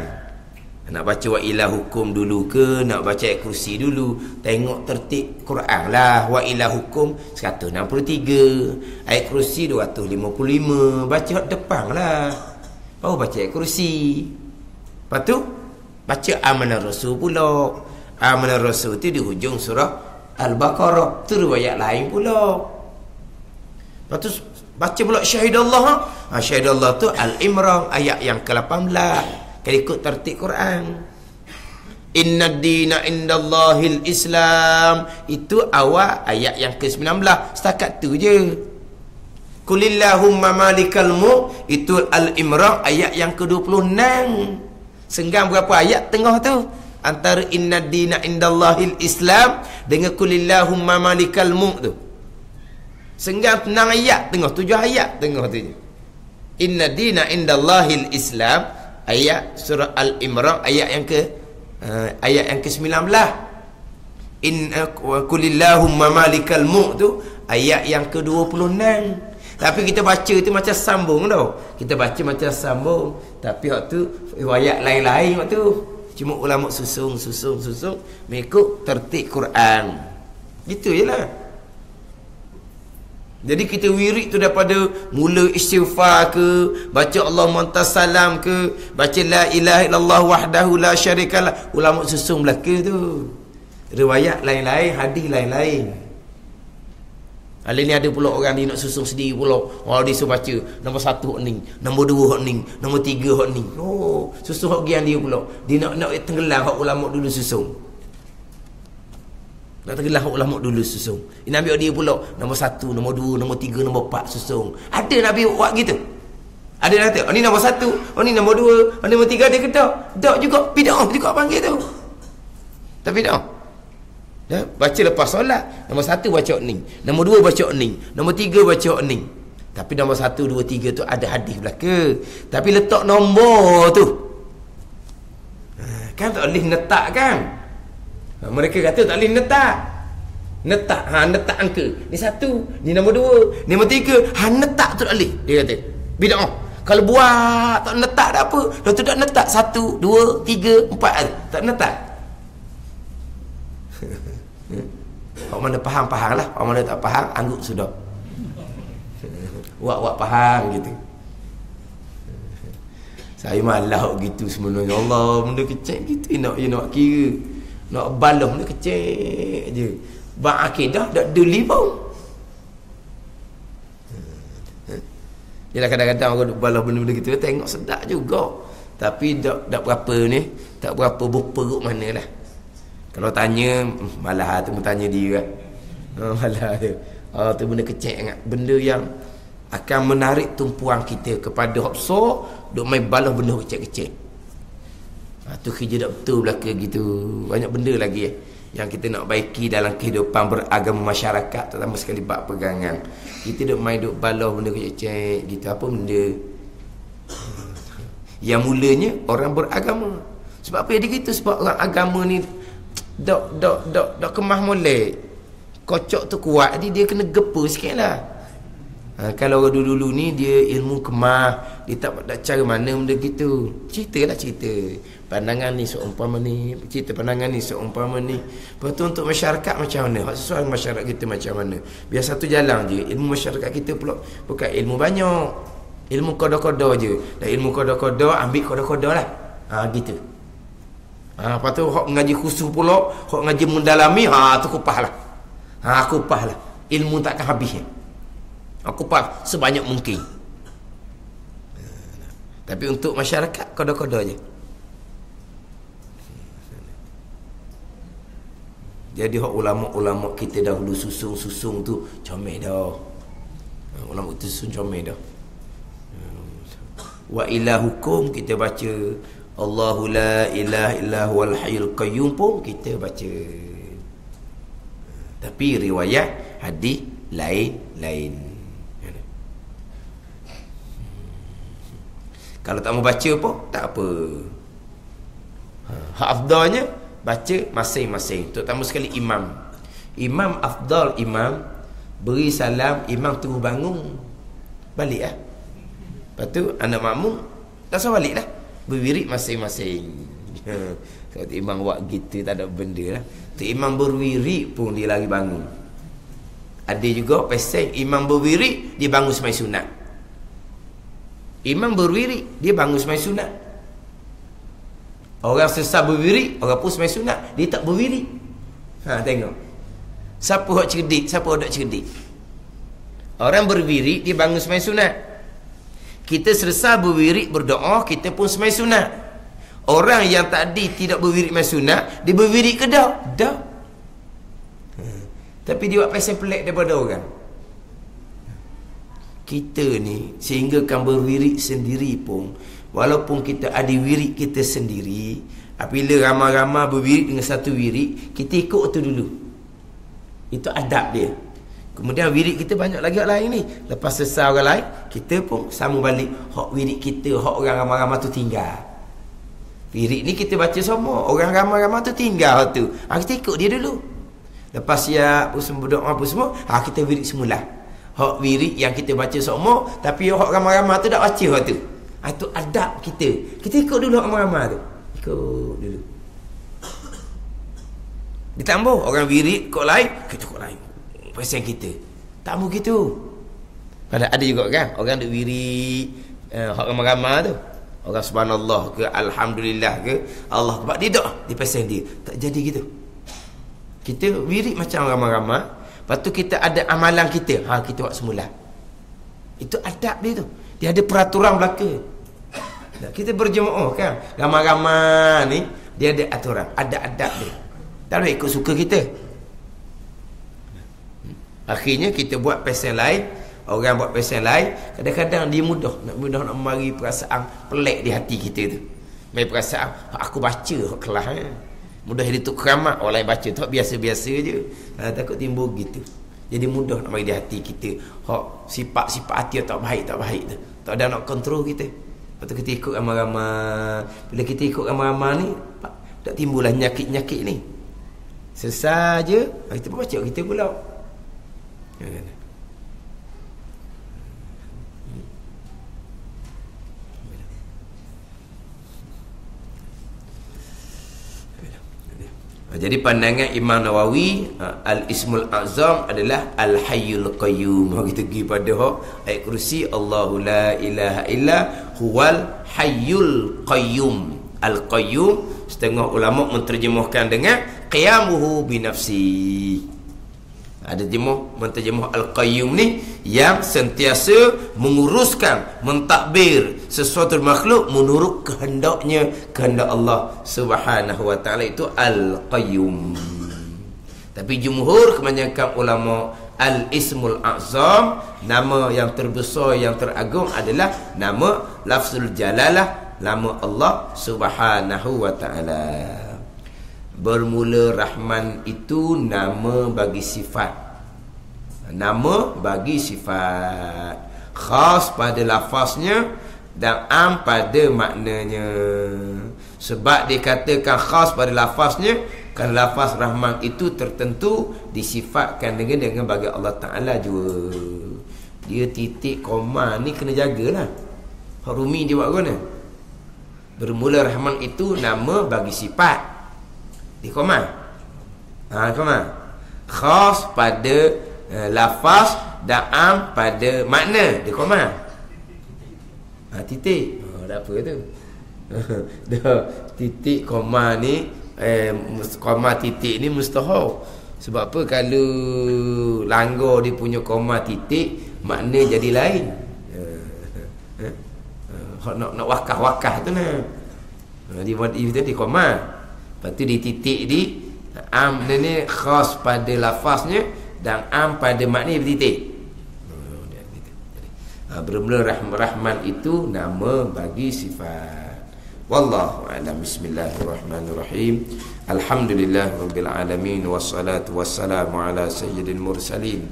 nak baca wa ilahukum dulu ke, nak baca ayat kursi dulu, tengok tertib Quran lah. Wa ilahukum 163, ayat kursi 255. Baca depan lah, baru baca ayat kursi. Lepas tu baca Amanar Rasul pula. Amanar Rasul tu di hujung surah Al-Baqarah. Tu riwayat lain pula. Lepas tu baca pula Syahidallah. Syahidallah tu Al-Imran ayat yang ke-18. Kalau ikut tertib Quran. Inna dina indallahil Islam. Itu awal ayat yang ke-19. Setakat tu je. Kulillahumma malikal mulk. Itu Al-Imran ayat yang ke-26. Senggang berapa ayat tengah tu? Antara inna dina indallahil Islam dengan kulillahumma malikal mulk tu. Senggang 6 ayat tengah, 7 ayat tengah tu je. Inna dina indallahil Islam ayat surah Al-Imran ayat yang ke-19. Kulillahumma malikal mulk tu ayat yang ke-26. Tapi kita baca tu macam sambung tau. Kita baca macam sambung, tapi waktu riwayat lain-lain waktu. Cuma ulama susung mengikut tertib Quran. Gitu je lah. Jadi kita wirid tu daripada mula istighfar ke, baca Allahumma antas salam ke, baca la ilaha illallah wahdahu la syarikalah. Ulama susun belaka tu. Riwayat lain-lain, hadis lain-lain. Hari ni ada pula orang dia nak susun sendiri pula. Oh, dia suruh baca nombor 1 hok ni, nombor 2 hok ni, nombor 3 hok ni. Oh, susun hok gian dia pula. Dia nak tenggelam hok ulama dulu susun. Nak tenggelam hok ulama dulu susun. Ini Nabi dia pula nombor 1, nombor 2, nombor 3, nombor 4 susun. Ada Nabi buat gitu. Ada yang kata, oh ni nombor 1, oh ni nombor 2, oh ni nombor 3, ada ke tak? Tak juga, bid'ah juga panggil tu. Tak bid'ah. Ya, baca lepas solat, nombor 1 baca ni, nombor 2 baca ni, nombor 3 baca ni. Tapi nombor 1, 2, 3 tu ada hadis belaka. Tapi letak nombor tu. Kan tak boleh letak kan? Mereka kata tak boleh letak. Letak, letak angka. Ni 1, ni nombor 2, ni nombor 3. Letak tu tak boleh. Dia kata, bid'ah. Kalau buat tak letak tak apa. Kalau tu tak letak 1, 2, 3, 4 tak letak. Orang mana faham lah. Orang mana tak faham, angguk sudah. Wak faham gitu. Saya malah gitu sebenarnya. Allah, benda kecil gitu. Nak kira. Nak balah benda kecil je. Bang akidah tak duli pun. Yalah kadang-kadang orang balah benda-benda gitu tengok sedap juga. Tapi tak berapa ni. Tak berapa berperuk mana lah. Kalau tanya, malah tu tanya dia kan. Malah tu. Tu benda kecil sangat. Benda yang akan menarik tumpuan kita kepada hak besar, duk main balah benda kecil-kecil. Tu kerja tak betul belaka gitu. Banyak benda lagi yang kita nak baiki dalam kehidupan beragama masyarakat, terutama sekali bab pegangan. Kita duk main duk balah benda kecil-kecil gitu. Apa benda yang mulanya orang beragama. Sebab apa dia gitu? Sebab orang agama ni Dok kemah molek. Kocok tu kuat, dia kena gepa sikit lah. Kalau orang dulu-dulu ni dia ilmu kemah, dia tak cara mana benda gitu. Cerita. Pandangan ni seumpama ni, cerita pandangan ni seumpama ni. Lepas tu untuk masyarakat macam mana? Sesuai masyarakat kita macam mana? Biar satu jalan je. Ilmu masyarakat kita pula bukan ilmu banyak. Ilmu kodoh-kodoh je. Dan ilmu kodoh-kodoh ambil kodoh-kodoh lah. Gitu. Lepas tu hok ngaji khusus pula, hok ngaji mendalami, tu kupah lah. Kupah lah. Ilmu takkan habis. Kupah sebanyak mungkin. Tapi untuk masyarakat kodoh-kodoh je. Jadi hok ulama-ulama kita dahulu susung tu comel dah. Ulama tu susung comel dah. Wa ilahukum kita baca Allahu la ilaha illa huwal hayyul qayyum pun kita baca. Tapi riwayat hadis lain. Kalau tak mau baca pun tak apa. Afdalnya baca masing-masing. Terutama sekali imam. Imam afdal imam beri salam, imam tunggu bangun. Balik lah. Lepas tu anak makmum tak usah balik lah. Berwirid masing-masing. Kalau imam buat gitu tak ada benda lah. Tu imam berwirid pun dia lagi bangun. Ada juga pesek imam berwirid dia bangun semai sunat. Imam berwirid dia bangun semai sunat. Orang sesat berwirid, orang pun semai sunat, dia tak berwirid. Tengok. Siapa hak cerdik, siapa tak cerdik. Orang berwirid dia bangun semai sunat. Kita selesai berwirid berdoa, kita pun semai sunat. Orang yang tadi tidak berwirid semai sunat, dia berwirid ke dah? Dah. Tapi dia buat pasal pelik daripada orang. Kita ni sehingga kan berwirid sendiri pun, walaupun kita ada wirid kita sendiri, apabila ramai-ramai berwirid dengan satu wirid, kita ikut tu dulu. Itu adab dia. Kemudian wirid kita banyak lagi orang lain ni. Lepas selesai orang lain, kita pun sama balik hak wirid kita, hak orang ramai-ramai tu tinggal. Wirid ni kita baca semua, orang ramai-ramai tu tinggal tu. Kita ikut dia dulu. Lepas siap berdoa apa semua, kita wirid semula. Hak wirid yang kita baca semua, tapi hak ramai-ramai tu tak baca hak tu. Itu adab kita. Kita ikut dulu hak ramai-ramai tu. Ikut dulu. Ditambah orang wirid kok lain, kita kok lain. Pasal kita Tak mau gitu. Padahal ada juga kan orang duk wirid hak ramai-ramai tu. Orang subhanallah ke alhamdulillah ke Allah Akbar dia doa di pasal dia. Tak jadi gitu. Kita wirid macam ramai-ramai, lepas tu kita ada amalan kita. Kita buat semula. Itu adab dia tu. Dia ada peraturan belaka. Kita berjemaah kan, ramai-ramai ni dia ada aturan, ada adab dia. Tak boleh ikut suka kita. Akhirnya kita buat pasal lain, orang buat pasal lain, kadang-kadang dia mudah nak mari perasaan pelik di hati kita tu. Mai perasaan aku baca kelas mudah dia tu keramat, orang lain baca tu biasa-biasa je. Takut timbul gitu. Jadi mudah nak mari di hati kita. Hak sifat-sifat hati tak baik tu. Tak ada nak kontrol kita. Lepas tu kita ikut ramai-ramai. Bila kita ikut ramai-ramai ni, tak timbullah nyakit-nyakit ni. Selesai je, kita pun baca kita pula. Jadi pandangan Imam Nawawi, Al-Ismul Azam adalah Al-Hayyul Qayyum. Kita pergi pada ayat kursi, Allahu la ilaha illa huwal hayyul qayyum. Al-Qayyum setengah ulama menterjemahkan dengan qiyamuhu binafsi. Ada menterjemah Al-Qayyum ni yang sentiasa menguruskan, mentadbir sesuatu makhluk menurut kehendaknya, kehendak Allah Subhanahu wa taala. Itu Al-Qayyum. Tapi jumhur kebanyakan ulama, Al-Ismul Azam, nama yang terbesar, yang teragung adalah nama lafzul jalalah, nama Allah Subhanahu wa taala. Bermula Rahman itu nama bagi sifat. Nama bagi sifat. Khas pada lafaznya dan am pada maknanya. Sebab dikatakan khas pada lafaznya, kerana lafaz Rahman itu tertentu disifatkan dengan bagi Allah Ta'ala juga. Dia titik koma ni kena jagalah. Hak Rumi dia buat mana? Bermula Rahman itu nama bagi sifat. Di koma. Koma. Khas pada lafaz dan am pada makna. Di koma. Titik. Tak apa tu. Dah titik koma ni koma titik ni mustahil. Sebab apa? Kalau langgar dia punya koma titik, makna jadi lain. Nak wakah-wakah tu nah. Dia di koma. Lepas tu di titik di am ni khas pada lafaznya dan am pada makna bertitik. Bermula Rahman itu nama bagi sifat. Wallahu a'lam. Bismillahirrahmanirrahim. Alhamdulillahirabbil alamin wassalatu wassalamu ala sayyidil mursalin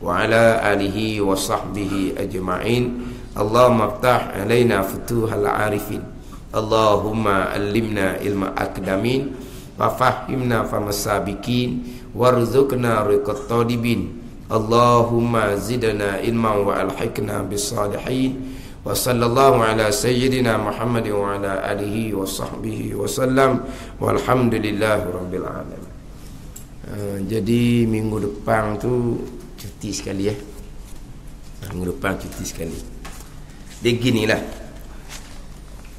wa ala alihi wa sahbihi ajma'in. Allahumma iftah alaina futuhal arifin. Allahumma allimna ilma akdamin wa fahimna famasabikin warzuqna riqat talibin. Allahumma zidna ilman wa alhiqna bis salihin. Wa sallallahu ala sayyidina Muhammad wa ala alihi wa sahbihi wa sallam walhamdulillahi rabbil alamin. Jadi minggu depan tu cuti sekali minggu depan cuti sekali. Dia ginilah.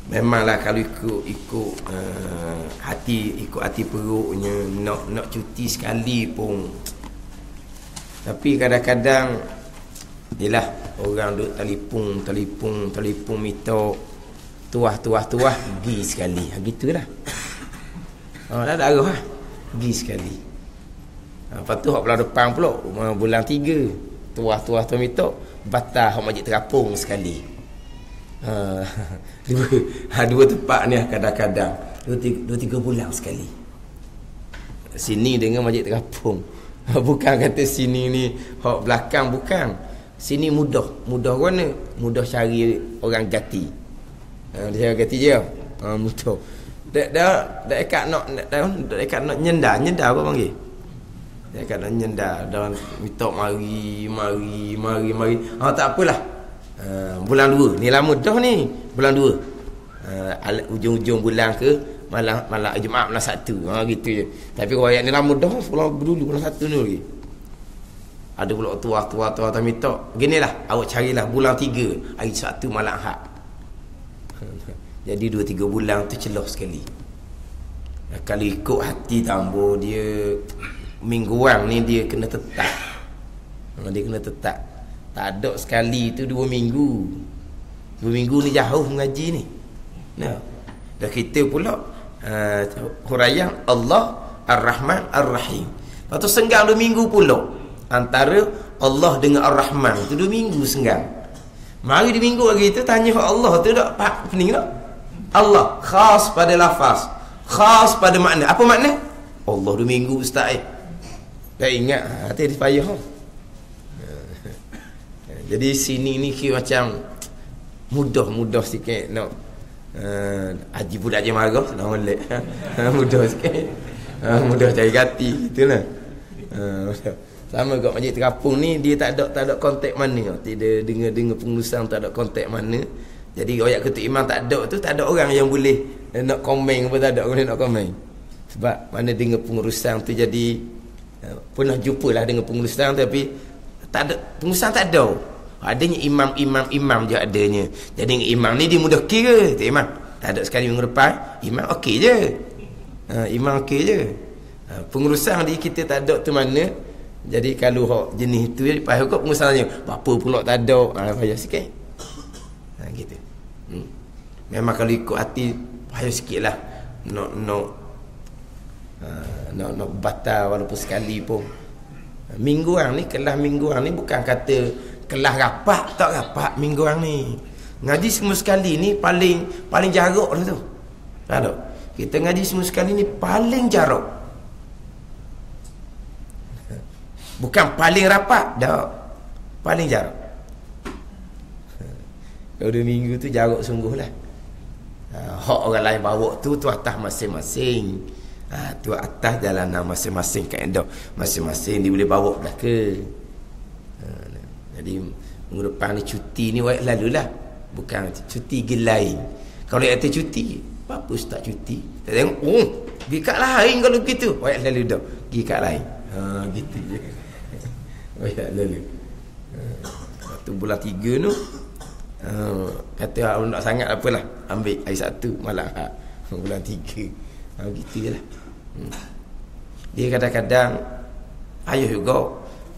Memanglah kalau ikut hati perutnya nak cuti sekali pun. Tapi kadang-kadang yelah orang duk telefon minta tuah pergi sekali. Gitulah. Tak ada arah pergi sekali. Lepas tu hak bulan depan pula bulan 3 tuah minta batal hak majlis terapung sekali. Dua tempat ni kadang-kadang 2-3 bulan sekali. Sini dengan majlis terapung. Bukan kata sini ni hak belakang, bukan. Sini mudah mana? Mudah cari orang gati. Dia gati je. Mudah. Dak ikat nak nyenda apa panggil? Dak ikat nak nyenda dan minta mari. Tak apalah. Bulan 2 ni lama dah ni. Bulan 2 ujung-ujung bulan ke malam Jumaat malam 1 gitu je. Tapi royak ni lama dah. Bulan dulu bulan 1 ni lagi. Ada pula tua minta, ginilah awak carilah bulan 3 hari Sabtu malam Ahad. Jadi 2-3 bulan tu celah sekali. Kalau ikut hati tambah dia mingguan ni dia kena tetap. Dia kena tetap. Tak ada sekali tu 2 minggu. 2 minggu ni jauh mengaji ni. Nah. Dan kita pula huraian Allah Ar-Rahman Ar-Rahim. Lepas tu senggang 2 minggu pula antara Allah dengan Ar-Rahman tu 2 minggu senggang. Mari 2 minggu lagi tu tanya Allah tu tak pening tak? Allah khas pada lafaz, khas pada makna. Apa makna? Allah 2 minggu ustaz tak ingat hati dia payah. Jadi sini ni kira macam mudah sikit nak haji budak je marah senang molek. Mudah sikit. Mudah cari hati itulah. Sama kat Masjid Terapung ni dia tak ada kontak mana. Tidak dengar pengurusan tak ada kontak mana. Jadi royak ketua imam tak ada orang yang boleh nak komen apa tak ada orang nak komen. Sebab mana dengar pengurusan tu jadi pernah jumpalah dengan pengurusan tapi tak ada pengurusan tak ada. Adanya imam je adanya. Jadi imam ni dia mudah kira tu imam. Tak ada sekali minggu depan imam okey je. Imam okey je. Pengurusan dia kita tak ada tu mana. Jadi kalau hak jenis tu lepas kau pengurusannya apa pula tak ada payah sikit. Gitu. Memang kalau ikut hati payah sikitlah. Nak batal walaupun sekali pun. Mingguan ni kelas mingguan ni bukan kata kelas rapat tak rapat mingguan ni. Ngaji semua sekali ni paling jarak lah tu. Tak ada. Kita ngaji semua sekali ni paling jarak. Bukan paling rapat, dah. Paling jarak. Kalau 2 minggu tu jarak sungguh lah. Hak orang lain bawa tu atas masing-masing. Tu atas jalanan masing-masing kaedah. Masing-masing dia boleh bawa belaka. Jadi minggu depan ni cuti ni waik lalulah. Bukan cuti gelai. Kalau yang kata cuti, apa ustaz cuti? Tak tengok, pergi kat lain kalau begitu. Waik lalu dah. Pergi kat lain. Gitu je. Waik lalu. Waktu bulan 3 tu kata nak sangat apalah ambil hari Sabtu malam Ahad bulan 3 gitu je lah. Dia kadang-kadang ayuh juga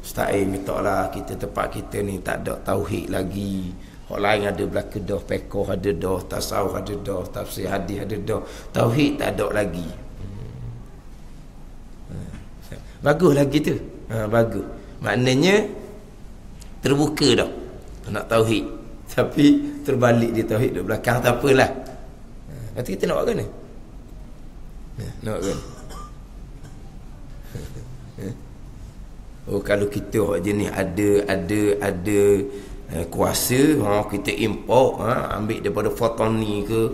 ustaz minta lah kita tempat kita ni tak ada tauhid lagi. Orang lain ada belaka dah, pekoh ada dah, tasawuf ada dah, tafsir hadis ada dah, tauhid tak ada lagi. Bagus lagi tu. Bagus. Maknanya terbuka dah nak tauhid. Tapi terbalik dia tauhid di belakang tak apalah. Nanti kita nak buat kan? Nak buat kan? Kalau kita jenis ada kuasa, kita import, ambil daripada Fotoni ke,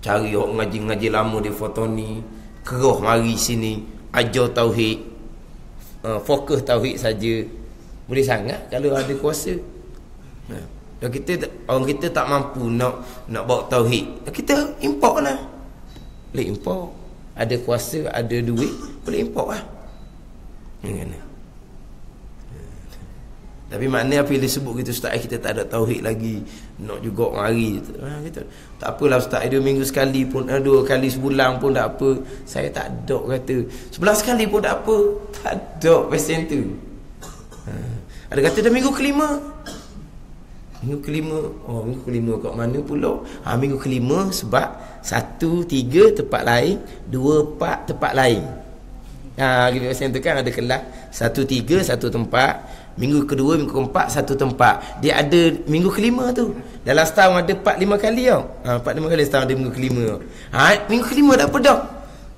cari orang ngaji lama di Fotoni, keroh mari sini, ajar tauhid, fokus tauhid saja. Boleh sangat kalau ada kuasa. Dan orang kita tak mampu nak bawa tauhid, kita import lah. Boleh import. Ada kuasa, ada duit, boleh import lah. Tapi maknanya bila sebut gitu ustaz kita tak ada tauhid lagi, nak juga mari gitu. Tak apalah ustaz, 2 minggu sekali pun, 2 kali sebulan pun tak apa. Saya tak ada kata. Sebulan sekali pun tak apa. Tak ada pesen tu. Ada kata dah minggu kelima. Minggu kelima kat mana pula? Minggu kelima sebab 1, 3 tempat lain, 2, 4 tempat lain. Gitu pesen tu kan ada kelas 1, 3 satu tempat. Minggu kedua, minggu keempat satu tempat. Dia ada minggu kelima tu. Dalam setahun ada 4-5 kali tau. 4-5 kali setahun ada minggu kelima. Minggu kelima tak apa dah.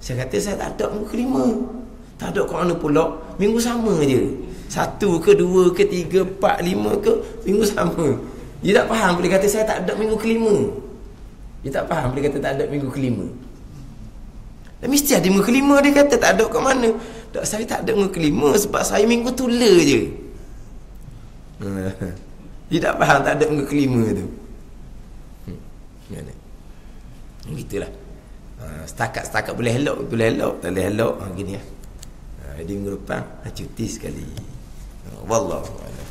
Saya kata saya tak ada minggu kelima. Tak ada kat mana pula. Minggu sama je. 1 ke 2 ke 3 4 5 ke minggu sama. Dia tak faham bila kata saya tak ada minggu kelima. Dia tak faham bila kata tak ada minggu kelima. Dan mesti ada minggu kelima. Dia kata tak ada kat mana. Tak, saya tak ada minggu kelima sebab saya minggu tula je. Dia tak faham tak ada minggu kelima tu. Begitulah. Setakat boleh elok, tak boleh elok gini lah. Jadi minggu depan cuti sekali. Wallahu a'lam.